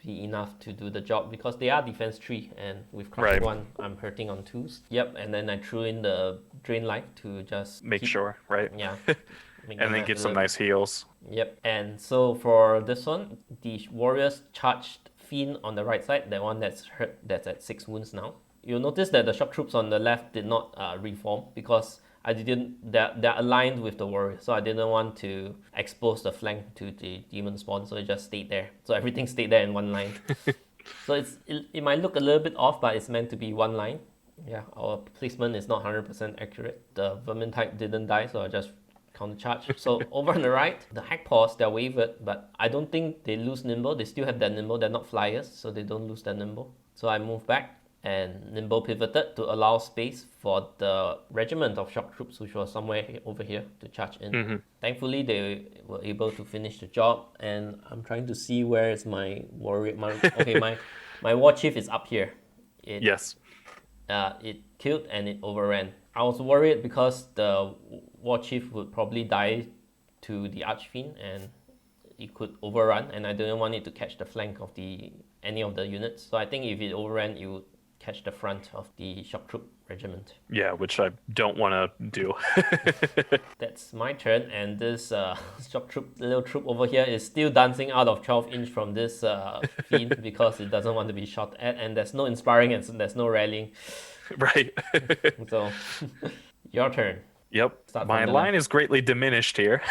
be enough to do the job because they are defense 3 and with crushing 1 I'm hurting on 2s. Yep, and then I threw in the drain life to just Make sure, right? Yeah. And then get some nice heals. Yep, and so for this one, the warriors charged Fiend on the right side, the one that's hurt, that's at 6 wounds now. You'll notice that the shock troops on the left did not reform because they're aligned with the warrior, so I didn't want to expose the flank to the demon spawn, so it just stayed there. So everything stayed there in one line. So it might look a little bit off, but it's meant to be one line. Yeah, our placement is not 100% accurate. The vermin type didn't die, so I just counter charge. So over on the right, the hack paws, they're wavered, but I don't think they lose nimble. They still have their nimble. They're not flyers, so they don't lose their nimble. So I move back and nimble pivoted to allow space for the regiment of shock troops, which was somewhere over here, to charge in. Thankfully, they were able to finish the job, and I'm trying to see where is my warrior. My war chief is up here. Yes. It killed and it overran. I was worried because the war chief would probably die to the archfiend and it could overrun, and I didn't want it to catch the flank of any of the units. So I think if it overran, it would catch the front of the shock troop regiment. Yeah, which I don't want to do. That's my turn, and this shock troop, little troop over here is still dancing out of 12 inch from this fiend because it doesn't want to be shot at, and there's no inspiring and there's no rallying. Right. So, your turn. Yep. My line is greatly diminished here.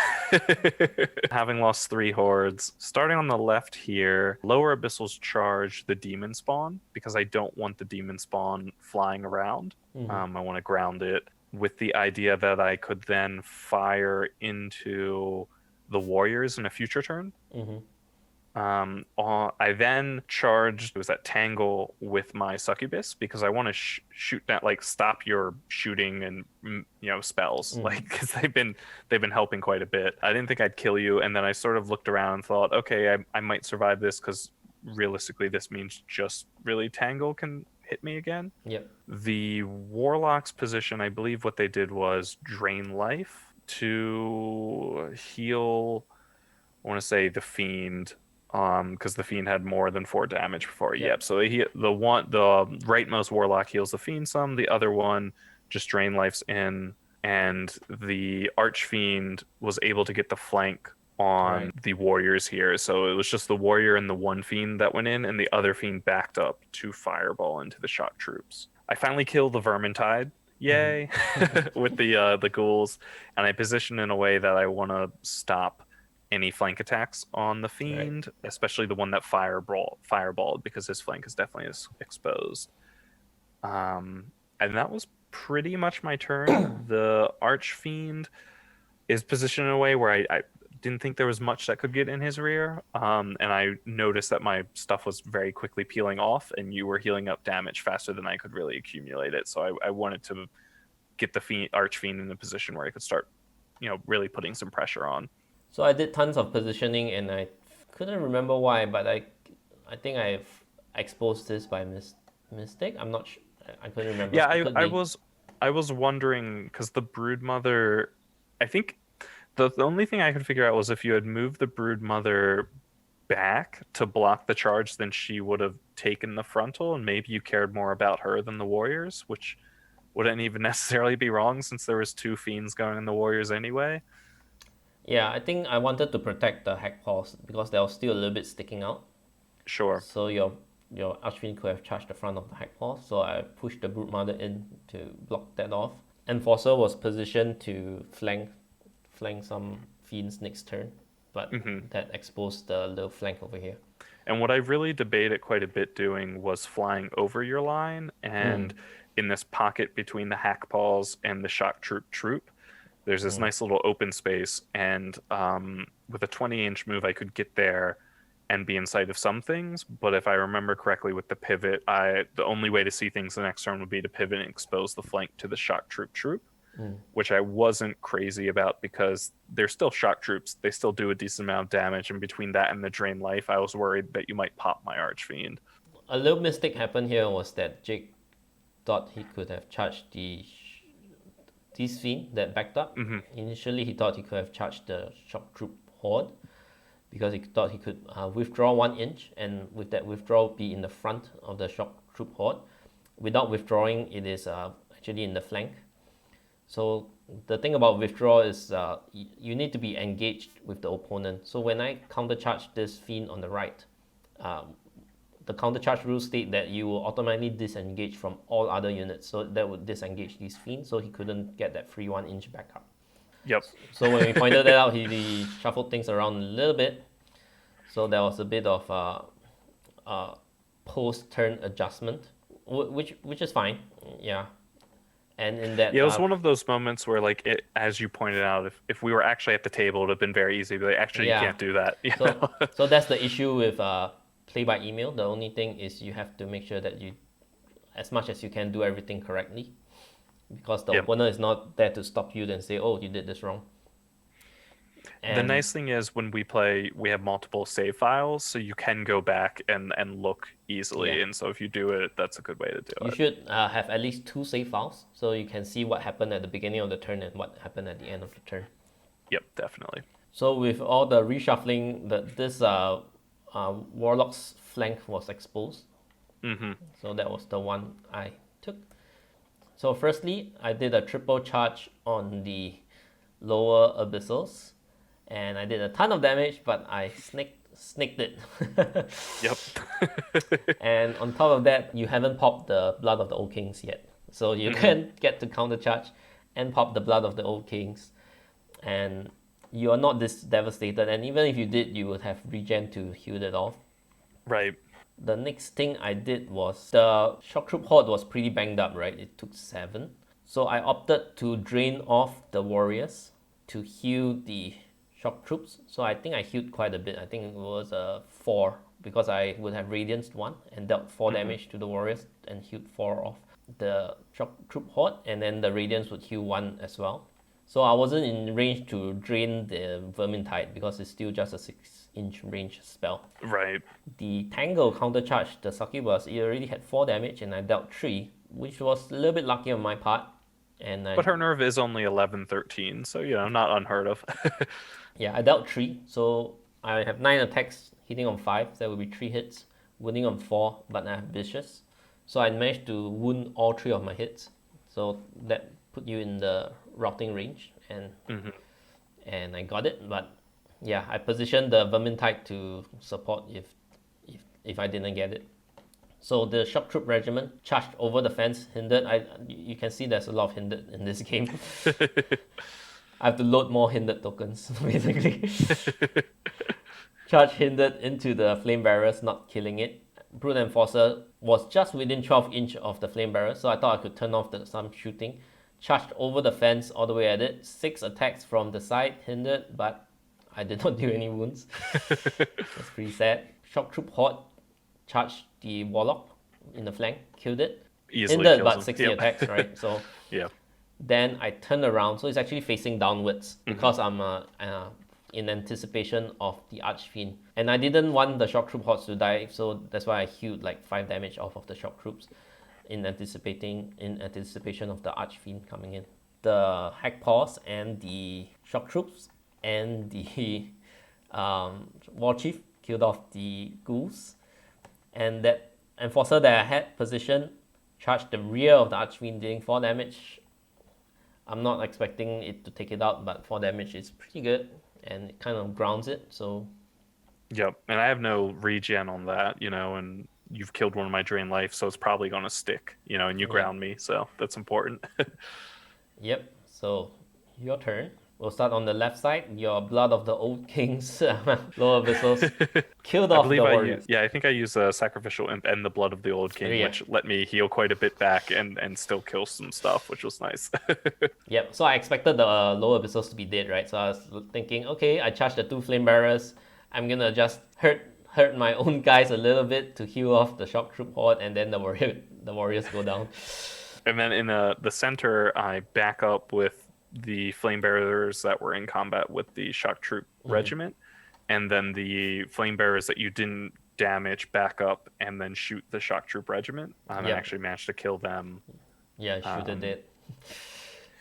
Having lost 3 hordes. Starting on the left here, lower Abyssal's charge the demon spawn because I don't want the demon spawn flying around. I want to ground it with the idea that I could then fire into the warriors in a future turn. I then charged, it was that Tangle with my Succubus because I want to shoot that, like, stop your shooting and spells, like, because they've been helping quite a bit. I didn't think I'd kill you, and then I sort of looked around and thought, okay, I might survive this because realistically this means just really Tangle can hit me again. Yep. The Warlock's position, I believe what they did was drain life to heal, I want to say, the Fiend. Because the Fiend had more than 4 damage before. Yep. So the rightmost Warlock heals the Fiend some. The other one just drain lifes in, and the Archfiend was able to get the flank on the warriors here. So it was just the warrior and the one Fiend that went in, and the other Fiend backed up to fireball into the shock troops. I finally killed the Vermintide. Yay! With the ghouls, and I position in a way that I want to stop any flank attacks on the Fiend, especially the one that fireballed, because his flank is definitely exposed. And that was pretty much my turn. The Archfiend is positioned in a way where I didn't think there was much that could get in his rear, and I noticed that my stuff was very quickly peeling off, and you were healing up damage faster than I could really accumulate it. So I wanted to get the Archfiend in a position where I could start, really putting some pressure on. So I did tons of positioning, and I couldn't remember why, but I think I've exposed this by mistake. I'm not sure. I couldn't remember. Yeah, I was wondering because the Broodmother, I think the only thing I could figure out was if you had moved the Broodmother back to block the charge, then she would have taken the frontal, and maybe you cared more about her than the warriors, which wouldn't even necessarily be wrong since there was 2 fiends going in the warriors anyway. Yeah, I think I wanted to protect the hack paws because they were still a little bit sticking out. Sure. So your Archfiend could have charged the front of the hack paws, so I pushed the Broodmother in to block that off. Enforcer was positioned to flank some fiends next turn, but that exposed the little flank over here. And what I really debated quite a bit doing was flying over your line and in this pocket between the hack paws and the shock troop. There's this nice little open space, and with a 20-inch move, I could get there and be in sight of some things. But if I remember correctly with the pivot, the only way to see things the next turn would be to pivot and expose the flank to the shock troop, which I wasn't crazy about because they're still shock troops. They still do a decent amount of damage, and between that and the drain life, I was worried that you might pop my Archfiend. A little mistake happened here was that Jake thought he could have charged this fiend that backed up. Initially, he thought he could have charged the shock troop horde because he thought he could withdraw 1 inch, and with that withdrawal be in the front of the shock troop horde. Without withdrawing, it is actually in the flank. So the thing about withdraw is you need to be engaged with the opponent. So when I countercharge this fiend on the right, the countercharge rules state that you will automatically disengage from all other units. So that would disengage this fiend, so he couldn't get that free 1 inch backup. Yep. So when we pointed that out, he shuffled things around a little bit. So there was a bit of post-turn adjustment, which is fine. Yeah. And in that, yeah, it was one of those moments where, like, as you pointed out, if we were actually at the table, it would have been very easy. But actually, Yeah. you can't do that. You So, know? so that's the issue with play by email. The only thing is you have to make sure that you, as much as you can, do everything correctly, because the Yep. opponent is not there to stop you and say, "Oh, you did this wrong." The And nice thing is when we play, we have multiple save files, so you can go back and look easily. Yeah. And so if you do it, that's a good way to do you it. should have at least 2 save files, so you can see what happened at the beginning of the turn and what happened at the end of the turn. Yep, definitely. So with all the reshuffling, this warlock's flank was exposed. So that was the one I took. So firstly, I did a triple charge on the lower abyssals, and I did a ton of damage, but I sneaked it. Yep. And on top of that, you haven't popped the Blood of the Old Kings yet. So you can get to countercharge and pop the Blood of the Old Kings. And you are not this devastated. And even if you did, you would have regen to heal it off. Right. The next thing I did was the Shock Troop Horde was pretty banged up, right? It took 7. So I opted to drain off the warriors to heal the Shock Troops. So I think I healed quite a bit. I think it was 4 because I would have Radianced 1 and dealt 4 damage to the warriors and healed 4 off the Shock Troop Horde, and then the Radiance would heal 1 as well. So I wasn't in range to drain the Vermintide because it's still just a 6-inch range spell. Right. The Tangle countercharged the Succubus. It already had 4 damage and I dealt 3, which was a little bit lucky on my part. And But her nerve is only 11-13, so, you know, not unheard of. yeah, I dealt 3. So I have 9 attacks hitting on 5. That would be 3 hits. Wounding on 4, but I have Vicious. So I managed to wound all 3 of my hits. So that put you in the routing range, and I got it. But yeah, I positioned the Vermintide to support if I didn't get it. So the Shock Troop Regiment charged over the fence, hindered. You can see there's a lot of hindered in this game. I have to load more hindered tokens, basically. Charge hindered into the Flame Bearers, not killing it. Brute Enforcer was just within 12 inch of the Flame Bearer, so I thought I could turn off some shooting. Charged over the fence all the way at it. 6 attacks from the side, hindered, but I did not do any wounds. That's pretty sad. Shock Troop Horde charged the Warlock in the flank, killed it. Easily Hindered, kills but him. 60 Yep. attacks, right? So Yeah. then I turned around, so it's actually facing downwards because I'm in anticipation of the Archfiend. And I didn't want the Shock Troop Hordes to die, so that's why I healed like 5 damage off of the Shock Troops in anticipation of the Archfiend coming in. The Hack Paws and the Shock Troops and the War Chief killed off the ghouls. And that Enforcer that I had positioned charged the rear of the Archfiend, dealing 4 damage. I'm not expecting it to take it out, but 4 damage is pretty good, and it kind of grounds it, so... Yep. And I have no regen on that, you know, and you've killed one of my drain life, so it's probably going to stick, you know, and you ground me, so that's important. Yep, so your turn. We'll start on the left side. Your Blood of the Old Kings, lower abyssals, killed off the warriors. I think I used a Sacrificial Imp and the Blood of the Old King, Yeah. which let me heal quite a bit back and still kill some stuff, which was nice. Yep, so I expected the lower abyssals to be dead, right? So I was thinking, okay, I charged the 2 flame bearers. I'm gonna just hurt my own guys a little bit to heal off the Shock Troop Horde, and then the warriors go down. And then in the center, I back up with the flame bearers that were in combat with the shock troop regiment, and then the flame bearers that you didn't damage back up and then shoot the shock troop regiment. And I actually managed to kill them. Yeah, shoot it dead.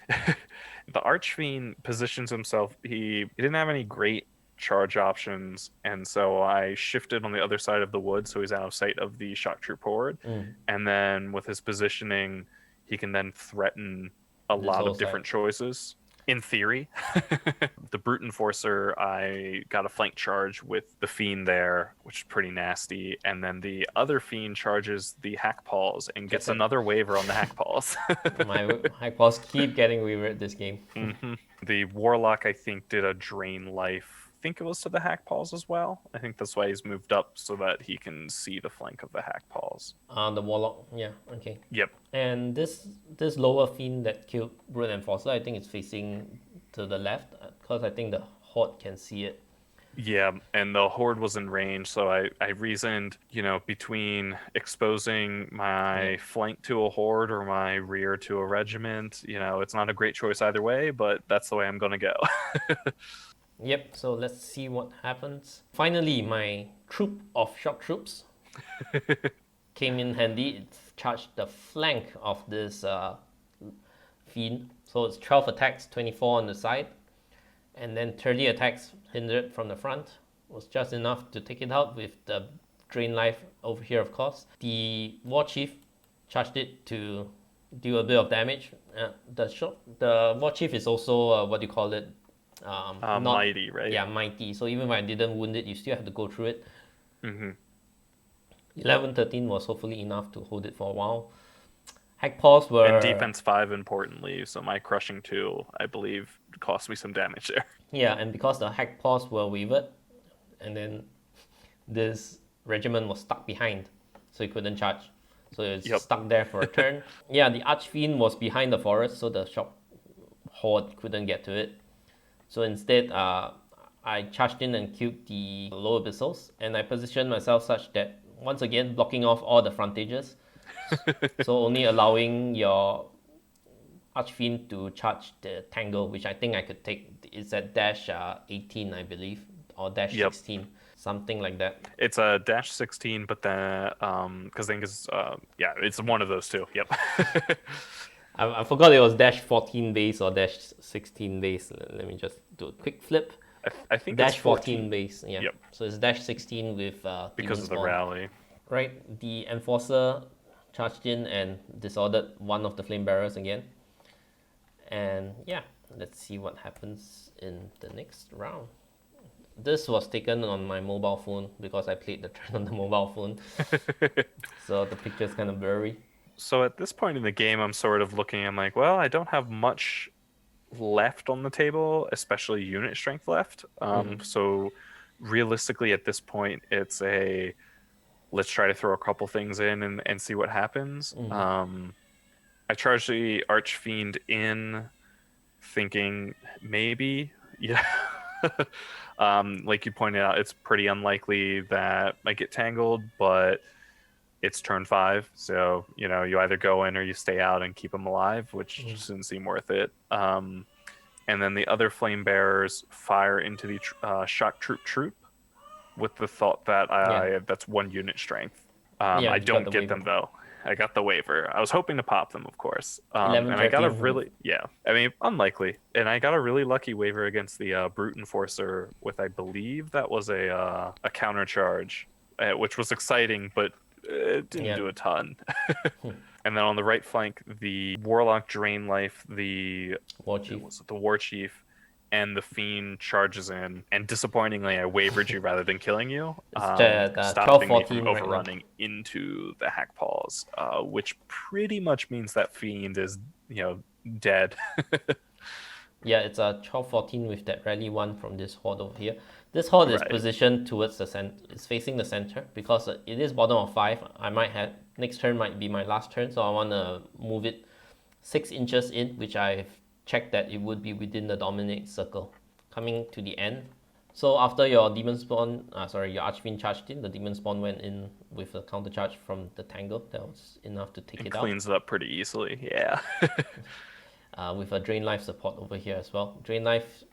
The Archfiend positions himself. He didn't have any great charge options, and so I shifted on the other side of the wood so he's out of sight of the shock troop horde. And then with his positioning, he can then threaten a This lot whole of different side. choices. In theory, the Brute Enforcer, I got a flank charge with the Fiend there, which is pretty nasty. And then the other Fiend charges the Hack Paws and gets it. another waiver on the Hack Paws. My high paws keep getting wavered this game. The Warlock, I think, did a drain life. I think it was to the Hack Paws as well. I think that's why he's moved up so that he can see the flank of the Hack Paws. The Warlock, yeah, okay. Yep. And this lower Fiend that killed Brute Enforcer, I think it's facing to the left, because I think the Horde can see it. Yeah, and the Horde was in range, so I reasoned, between exposing my flank to a Horde or my rear to a regiment. It's not a great choice either way, but that's the way I'm going to go. Yep, so let's see what happens. Finally, my troop of shock troops came in handy. It charged the flank of this Fiend. So it's 12 attacks, 24 on the side, and then 30 attacks hindered from the front. Was just enough to take it out with the drain life over here, of course. The War Chief charged it to do a bit of damage. The War Chief is also, what do you call it? Mighty, right? Yeah, mighty. So even if I didn't wound it, you still have to go through it. 11-13 was hopefully enough to hold it for a while. Hack Paws were... And defense 5, importantly, so my crushing 2, I believe, cost me some damage there. Yeah, and because the Hack Paws were wavered, and then this regiment was stuck behind, so it couldn't charge. So it's stuck there for a turn. Yeah, the Archfiend was behind the forest, so the shock horde couldn't get to it. So instead, I charged in and killed the low abyssals, and I positioned myself such that, once again, blocking off all the frontages. So only allowing your Archfiend to charge the Tangle, which I think I could take. It's at dash 18, I believe, or dash 16, something like that. It's a dash 16, but then, because I think it's one of those two. Yep. I forgot it was dash 14 base or dash 16 base. Let me just do a quick flip. I think dash it's 14 base. Yeah. Yep. So it's dash 16 with because of the spawn. rally. Right. The Enforcer charged in and disordered one of the flame bearers again. And yeah, let's see what happens in the next round. This was taken on my mobile phone because I played the turn on the mobile phone. So the picture's kind of blurry. So at this point in the game, I'm sort of looking, I'm like, well, I don't have much left on the table, especially unit strength left. So realistically at this point, it's let's try to throw a couple things in and see what happens. I charged the Archfiend in thinking maybe, like you pointed out, it's pretty unlikely that I get tangled, but it's turn 5, so you either go in or you stay out and keep them alive, which just didn't seem worth it. And then the other flame bearers fire into the shock troop with the thought that that's 1 unit strength. I don't get them though. I got the waiver. I was hoping to pop them, of course. And I got a really unlikely. And I got a really lucky waiver against the Brute Enforcer with, I believe that was a counter charge, which was exciting, but it didn't do a ton. And then on the right flank, the Warlock drain life, the War Chief, and the Fiend charges in. And disappointingly, I wavered you rather than killing you, stopping me from overrunning into the Hack Paws, which pretty much means that Fiend is, dead. Yeah, it's a 12-14 with that rally 1 from this horde over here. This horde is positioned towards the center. It's facing the center because it is bottom of 5. I might have next turn might be my last turn, so I want to move it 6 inches in, which I've checked that it would be within the dominate circle, coming to the end. So after your demon spawn, your Archfiend charged in, the demon spawn went in with a counter charge from the Tangle. That was enough to take it out. Cleans it up pretty easily, yeah. With a Drain Life support over here as well. Drain Life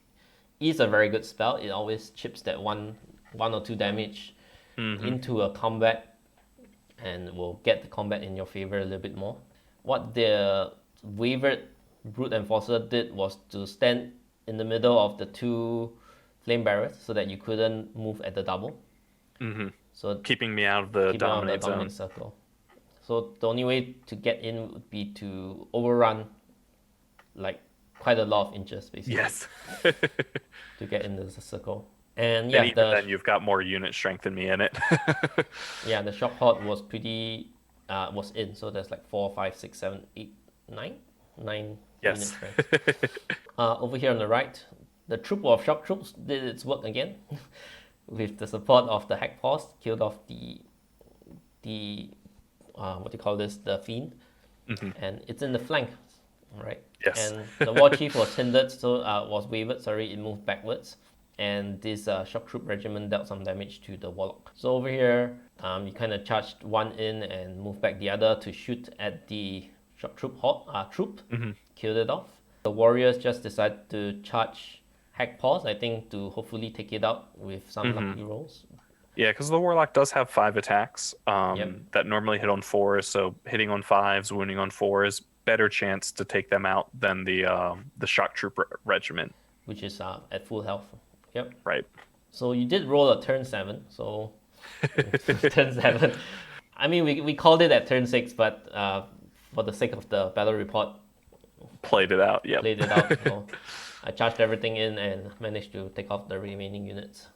is a very good spell. It always chips that one or 2 damage into a combat and will get the combat in your favor a little bit more. What the wavered Brute Enforcer did was to stand in the middle of the two flame barriers so that you couldn't move at the double. So Keeping me out of the keep out of the dominate zone. dominate circle. So the only way to get in would be to overrun like quite a lot of inches, basically. Yes. To get into the circle. And And yeah, even then, you've got more unit strength than me in it. yeah, the shock horde was pretty was in, so there's like 4, 5, 6, 7, 8, 9 unit Yes. strength. Over here on the right, the troop of shock troops did its work again. With the support of the hack paws, killed off the what do you call this, the fiend, and it's in the flank, right? Yes. And the war chief was hindered, so was wavered. Sorry, it moved backwards, and this shock troop regiment dealt some damage to the warlock. So over here, you kind of charged one in and moved back the other to shoot at the shock troop killed it off. The warriors just decided to charge hack paws, I think, to hopefully take it out with some lucky rolls. Yeah, because the Warlock does have 5 attacks that normally hit on 4s, so hitting on 5s, wounding on 4s, better chance to take them out than the Shock Troop Regiment. Which is at full health. Yep. Right. So you did roll a turn 7, so turn 7. I mean, we called it at turn 6, but for the sake of the battle report, Played it out, yeah. played it out. So I charged everything in and managed to take off the remaining units.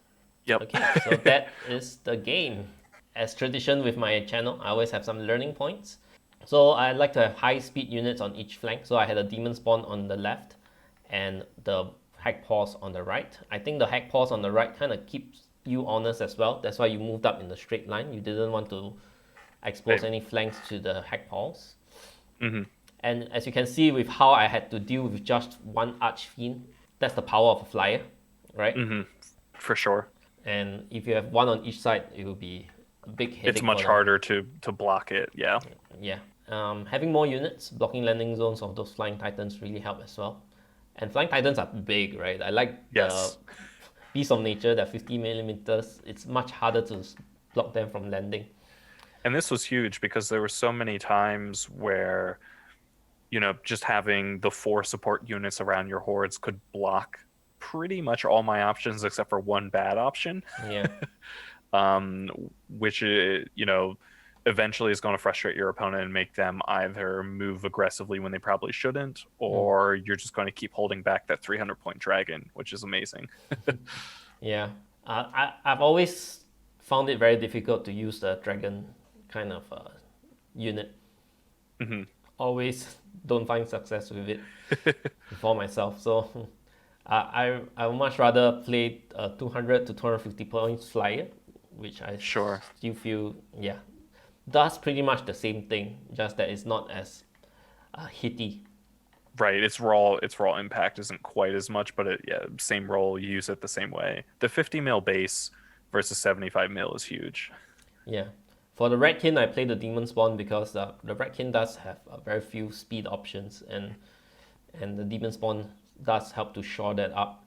Yep. Okay, so that is the game. As tradition with my channel, I always have some learning points. So I like to have high speed units on each flank. So I had a demon spawn on the left and the hack paws on the right. I think the hack paws on the right kind of keeps you honest as well. That's why you moved up in the straight line. You didn't want to expose any flanks to the hack paws. And as you can see with how I had to deal with just one archfiend, that's the power of a flyer, right? For sure. And if you have one on each side, it will be a big headache. It's much harder to block it, yeah. Yeah. Having more units, blocking landing zones of those flying titans really help as well. And flying titans are big, right? I like Yes. the Beast of Nature, they're 50 millimeters. It's much harder to block them from landing. And this was huge because there were so many times where, just having the 4 support units around your hordes could block pretty much all my options except for one bad option. Yeah. Which, eventually is going to frustrate your opponent and make them either move aggressively when they probably shouldn't, or you're just going to keep holding back that 300-point dragon, which is amazing. Yeah. I've always found it very difficult to use the dragon kind of unit. Always don't find success with it for myself. So I would much rather play a 200 to 250 points flyer, which I still feel, does pretty much the same thing, just that it's not as hitty. Right, its raw impact isn't quite as much, but same roll, you use it the same way. The 50 mil base versus 75 mil is huge. Yeah. For the Ratkin, I play the Demon Spawn because the Ratkin does have very few speed options, and the Demon Spawn does help to shore that up.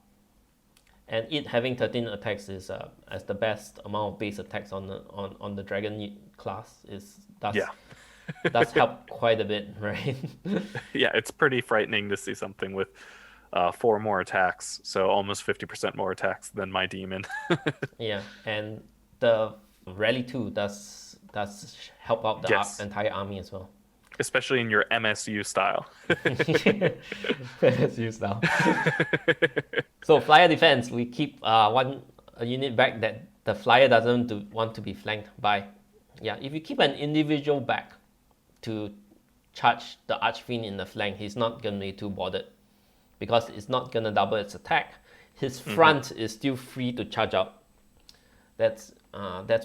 And it having 13 attacks is as the best amount of base attacks on the Dragon class does help quite a bit, right? Yeah, it's pretty frightening to see something with 4 more attacks, so almost 50% more attacks than my demon. Yeah, and the Rally 2 does help out the entire army as well. Especially in your MSU style. MSU style. So flyer defense, we keep a unit back that the flyer doesn't want to be flanked by. Yeah, if you keep an individual back to charge the Archfiend in the flank, he's not going to be too bothered because it's not going to double its attack. His front is still free to charge out. That's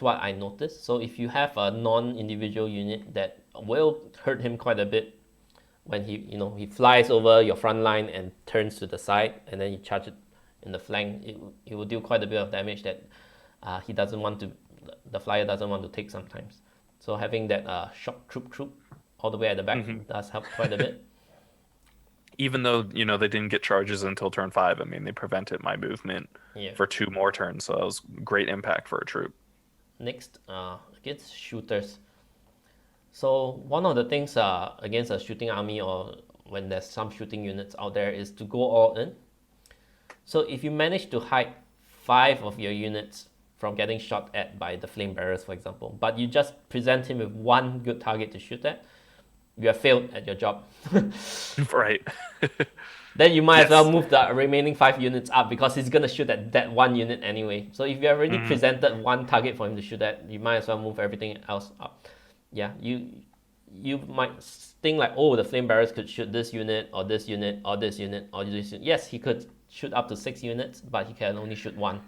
what I noticed. So if you have a non-individual unit, that will hurt him quite a bit when he flies over your front line and turns to the side, and then you charge it in the flank. It will do quite a bit of damage that the flyer doesn't want to take sometimes. So having that shock troop all the way at the back does help quite a bit. Even though they didn't get charges until turn 5, I mean they prevented my movement for 2 more turns, so that was great impact for a troop. Next, against shooters. So one of the things against a shooting army or when there's some shooting units out there is to go all in. So if you manage to hide 5 of your units from getting shot at by the flame bearers, for example, but you just present him with one good target to shoot at, you have failed at your job. Right. Then you might as well Yes. move the remaining 5 units up because he's going to shoot at that one unit anyway. So if you have already presented one target for him to shoot at, you might as well move everything else up. Yeah, you might think like, oh, the flame bearers could shoot this unit or this unit or this unit or this unit. Yes, he could shoot up to 6 units, but he can only shoot one.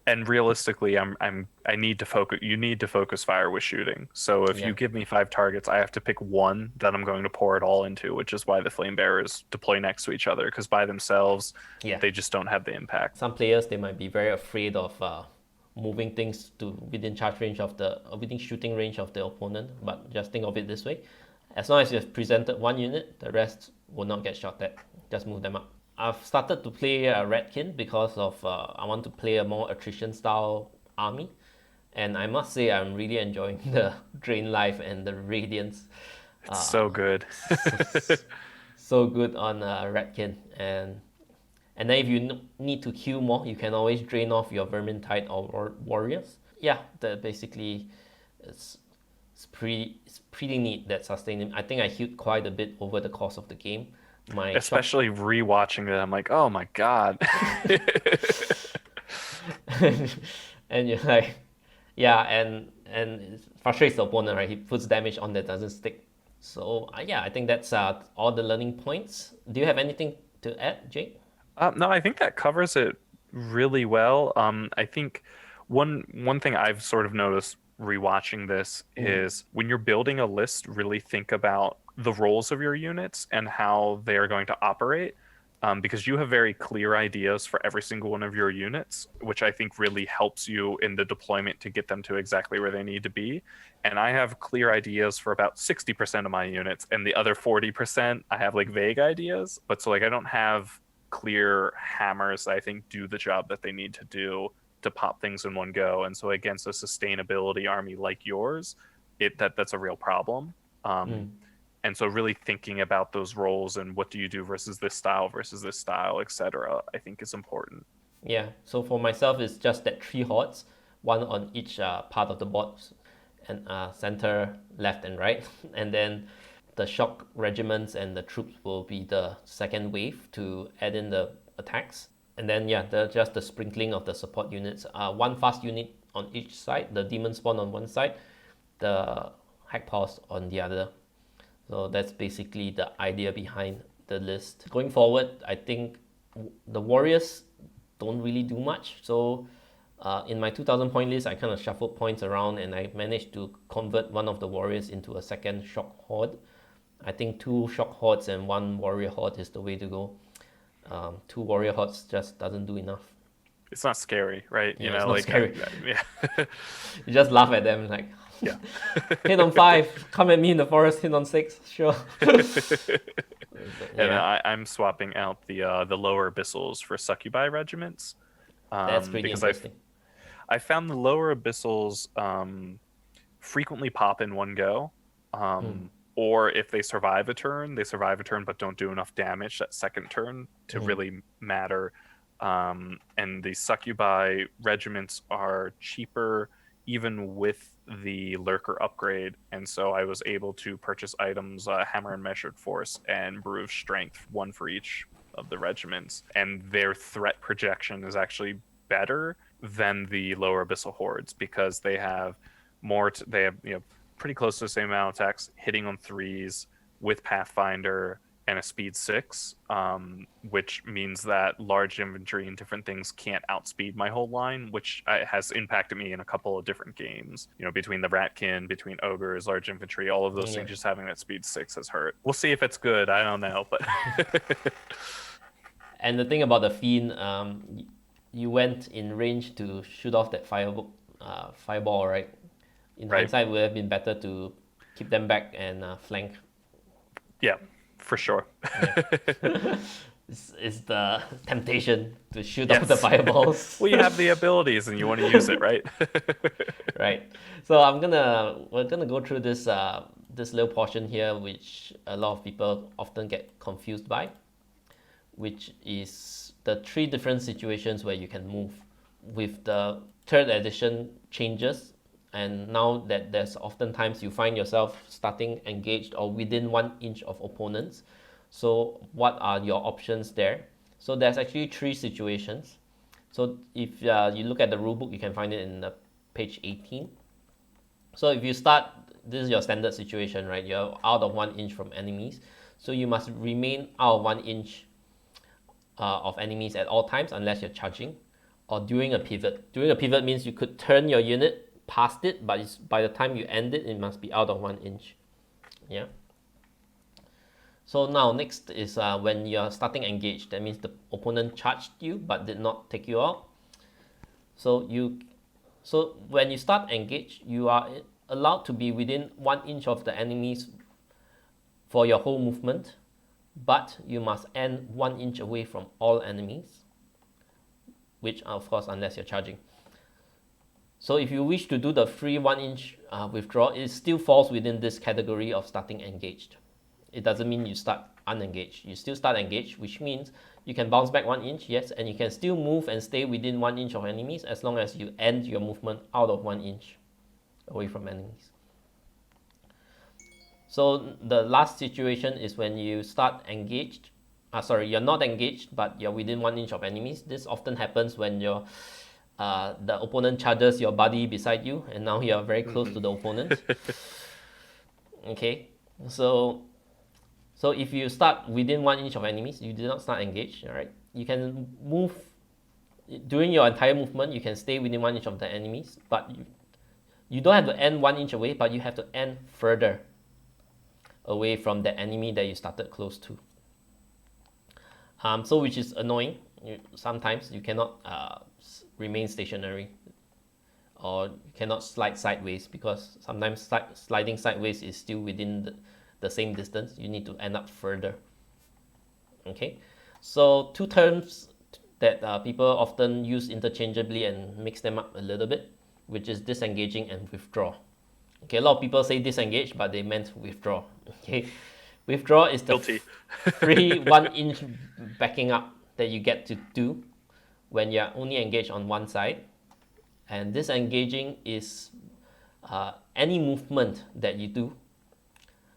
And realistically, I need to focus. You need to focus fire with shooting. So if you give me 5 targets, I have to pick one that I'm going to pour it all into, which is why the flame bearers deploy next to each other, because by themselves, they just don't have the impact. Some players, they might be very afraid of moving things to within charge range of within shooting range of the opponent. But just think of it this way: as long as you've presented one unit, the rest will not get shot at. Just move them up. I've started to play Ratkin because of I want to play a more attrition style army, and I must say I'm really enjoying the drain life and the radiance. It's so good. So good on Ratkin, and then if you need to queue more, you can always drain off your Vermintide or warriors. Yeah, that basically it's pretty neat, that sustaining. I think I healed quite a bit over the course of the game. Especially rewatching it, I'm like, oh my god. And you're like, yeah, and it frustrates the opponent, right? He puts damage on that doesn't stick. So yeah, I think that's all the learning points. Do you have anything to add, Jake? No, I think that covers it really well. I think one thing I've sort of noticed rewatching this is when you're building a list, really think about the roles of your units and how they are going to operate, because you have very clear ideas for every single one of your units, which I think really helps you in the deployment to get them to exactly where they need to be. And I have clear ideas for about 60% of my units, and the other 40% I have like vague ideas, but so like I don't have clear hammers that I think do the job that they need to do to pop things in one go. And so against a sustainability army like yours, that's a real problem. And so really thinking about those roles and what do you do versus this style, etc., I think is important. Yeah, so for myself, it's just that 3 hordes, one on each part of the board, and center, left, and right. And then the shock regiments and the troops will be the second wave to add in the attacks. And then, yeah, just the sprinkling of the support units. One fast unit on each side, the demon spawn on one side, the hack pulse on the other. So that's basically the idea behind the list. Going forward, I think the warriors don't really do much. So in my 2000 point list, I kind of shuffled points around and I managed to convert one of the warriors into a second shock horde. I think 2 shock hordes and 1 warrior horde is the way to go. 2 warrior hordes just doesn't do enough. It's not scary, right? Yeah, it's not scary. Yeah. You just laugh at them like, Yeah. hit on 5, come at me in the forest, hit on 6, sure. And I'm swapping out the lower abyssals for succubi regiments. That's pretty interesting. I found the lower abyssals frequently pop in one go. Or if they survive a turn but don't do enough damage that second turn to really matter. And the succubi regiments are cheaper even with the lurker upgrade, and so I was able to purchase items, hammer and measured force and brew of strength, one for each of the regiments, and their threat projection is actually better than the lower abyssal hordes because they have pretty close to the same amount of attacks, hitting on 3s with Pathfinder and a speed 6, which means that large infantry and different things can't outspeed my whole line, which has impacted me in a couple of different games. Between the Ratkin, between ogres, large infantry, all of those things, just having that speed 6 has hurt. We'll see if it's good. I don't know, but. And the thing about the Fiend, you went in range to shoot off that fireball, right? In hindsight, it would have been better to keep them back and flank. Yeah, for sure. It's the temptation to shoot off the fireballs. Well, you have the abilities and you want to use it, right? Right. So we're gonna go through this this little portion here, which a lot of people often get confused by, which is the 3 different situations where you can move. With the 3rd edition changes, and now that there's oftentimes you find yourself starting engaged or within 1 inch of opponents. So what are your options there? So there's actually 3 situations. So if you look at the rulebook, you can find it in page 18. So if you start, this is your standard situation, right? You're out of 1 inch from enemies. So you must remain out of 1 inch of enemies at all times unless you're charging, or during a pivot. During a pivot means you could turn your unit past it, but by the time you end it, it must be out of 1 inch. Yeah. So now next is when you're starting engaged. That means the opponent charged you but did not take you out. So when you start engaged, you are allowed to be within 1 inch of the enemies for your whole movement, but you must end 1 inch away from all enemies, which of course unless you're charging. So if you wish to do the free 1 inch withdraw, it still falls within this category of starting engaged. It doesn't mean you start unengaged. You still start engaged, which means you can bounce back 1 inch, yes, and you can still move and stay within 1 inch of enemies as long as you end your movement out of 1 inch away from enemies. So the last situation is when you start engaged. You're not engaged, but you're within 1 inch of enemies. This often happens when the opponent charges your buddy beside you, and now you're very close to the opponent. Okay, so if you start within 1 inch of enemies, you did not start engaged, all right? You can move during your entire movement. You can stay within 1 inch of the enemies, but you don't have to end 1 inch away, but you have to end further away from the enemy that you started close to. So which is annoying. Sometimes you cannot remain stationary, or you cannot slide sideways, because sometimes sliding sideways is still within the same distance. You need to end up further. Okay, so 2 terms that people often use interchangeably and mix them up a little bit, which is disengaging and withdraw. Okay, a lot of people say disengage, but they meant withdraw. Okay, withdraw is the free 1 inch backing up that you get to do when you're only engaged on one side. And disengaging is any movement that you do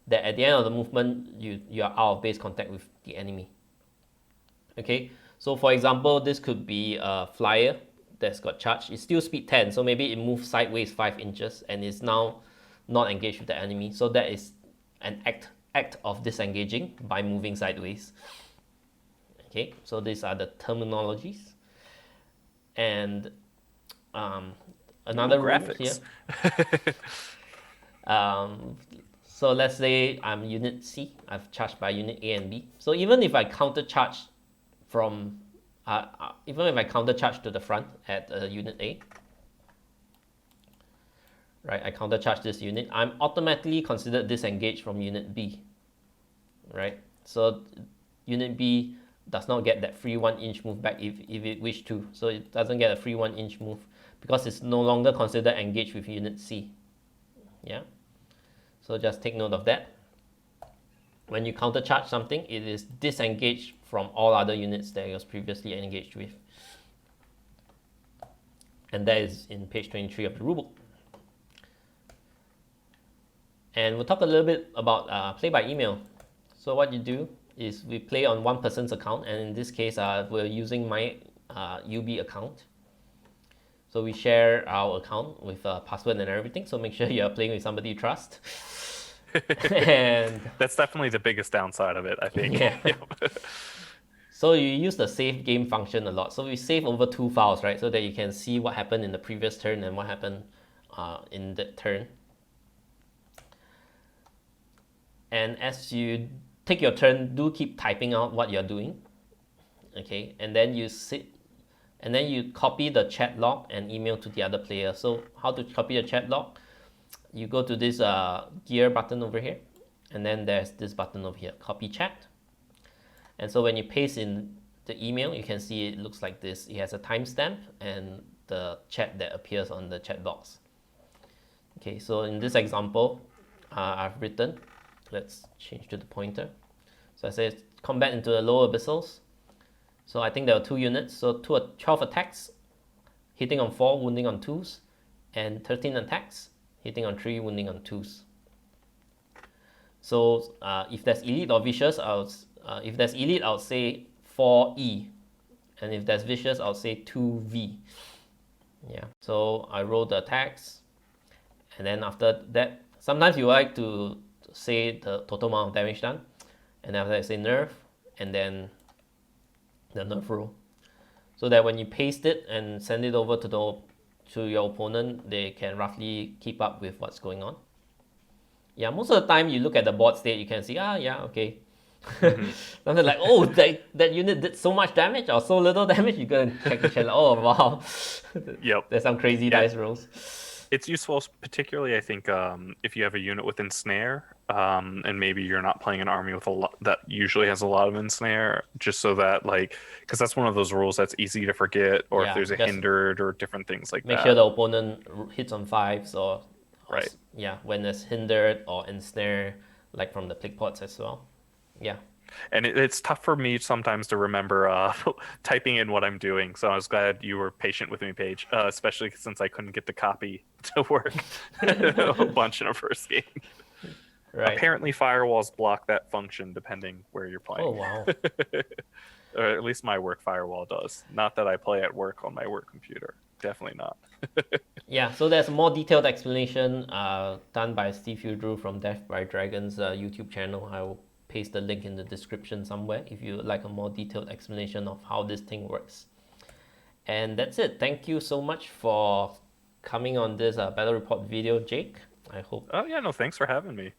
that at the end of the movement you are out of base contact with the enemy. Okay, so for example, this could be a flyer that's got charged. It's still speed 10, so maybe it moves sideways 5 inches and is now not engaged with the enemy. So that is an act of disengaging by moving sideways. Okay, so these are the terminologies. And another rule here. So let's say I'm unit C. I've charged by unit A and B. So even if I counter charge to the front at unit A, right? I counter charge this unit. I'm automatically considered disengaged from unit B, right? So unit B does not get that free 1 inch move back if it wish to. So it doesn't get a free 1 inch move because it's no longer considered engaged with unit C. Yeah. So just take note of that. When you counter charge something, it is disengaged from all other units that it was previously engaged with. And that is in page 23 of the rulebook. And we'll talk a little bit about play by email. So what you do is we play on one person's account, and in this case we're using my UB account. So we share our account with a password and everything, so make sure you're playing with somebody you trust. And that's definitely the biggest downside of it, I think. Yeah. So you use the save game function a lot. So we save over 2 files, right? So that you can see what happened in the previous turn and what happened in that turn. And as you take your turn, do keep typing out what you're doing. Okay, and then you copy the chat log and email to the other player. So how to copy the chat log? You go to this gear button over here, and then there's this button over here, copy chat. And so when you paste in the email, you can see it looks like this. It has a timestamp and the chat that appears on the chat box. Okay, so in this example, I've written. Let's change to the pointer. So I say combat into the lower abyssals. So I think there are 2 units. So 12 attacks, hitting on 4, wounding on 2s, and 13 attacks, hitting on 3, wounding on 2s. So if there's elite or vicious, if there's elite, I'll say 4E, and if there's vicious, I'll say 2V. Yeah. So I roll the attacks, and then after that, sometimes you like to say the total amount of damage done, and after that I say nerf, and then the nerf roll, so that when you paste it and send it over to your opponent, they can roughly keep up with what's going on. Yeah, most of the time you look at the board state, you can see, yeah, okay. Something like, oh, that unit did so much damage or so little damage. You go and check the channel. Oh wow, Yep. There's some crazy dice rolls. It's useful, particularly I think if you have a unit with ensnare, and maybe you're not playing an army with a lot that usually has a lot of ensnare, just so that because that's one of those rules that's easy to forget, or if there's a hindered or different things like that. Make sure the opponent hits on 5s or right. Yeah, when it's hindered or ensnare, like from the click pots as well. Yeah. And it's tough for me sometimes to remember typing in what I'm doing. So I was glad you were patient with me, Paige, especially since I couldn't get the copy to work a bunch in our first game. Right. Apparently, firewalls block that function depending where you're playing. Oh, wow. Or at least my work firewall does. Not that I play at work on my work computer. Definitely not. Yeah, so there's a more detailed explanation done by Steve Hudrew from Death by Dragons YouTube channel. I will paste the link in the description somewhere if you would like a more detailed explanation of how this thing works. And that's it. Thank you so much for coming on this battle report video, Jake. I hope. Oh yeah, no, thanks for having me.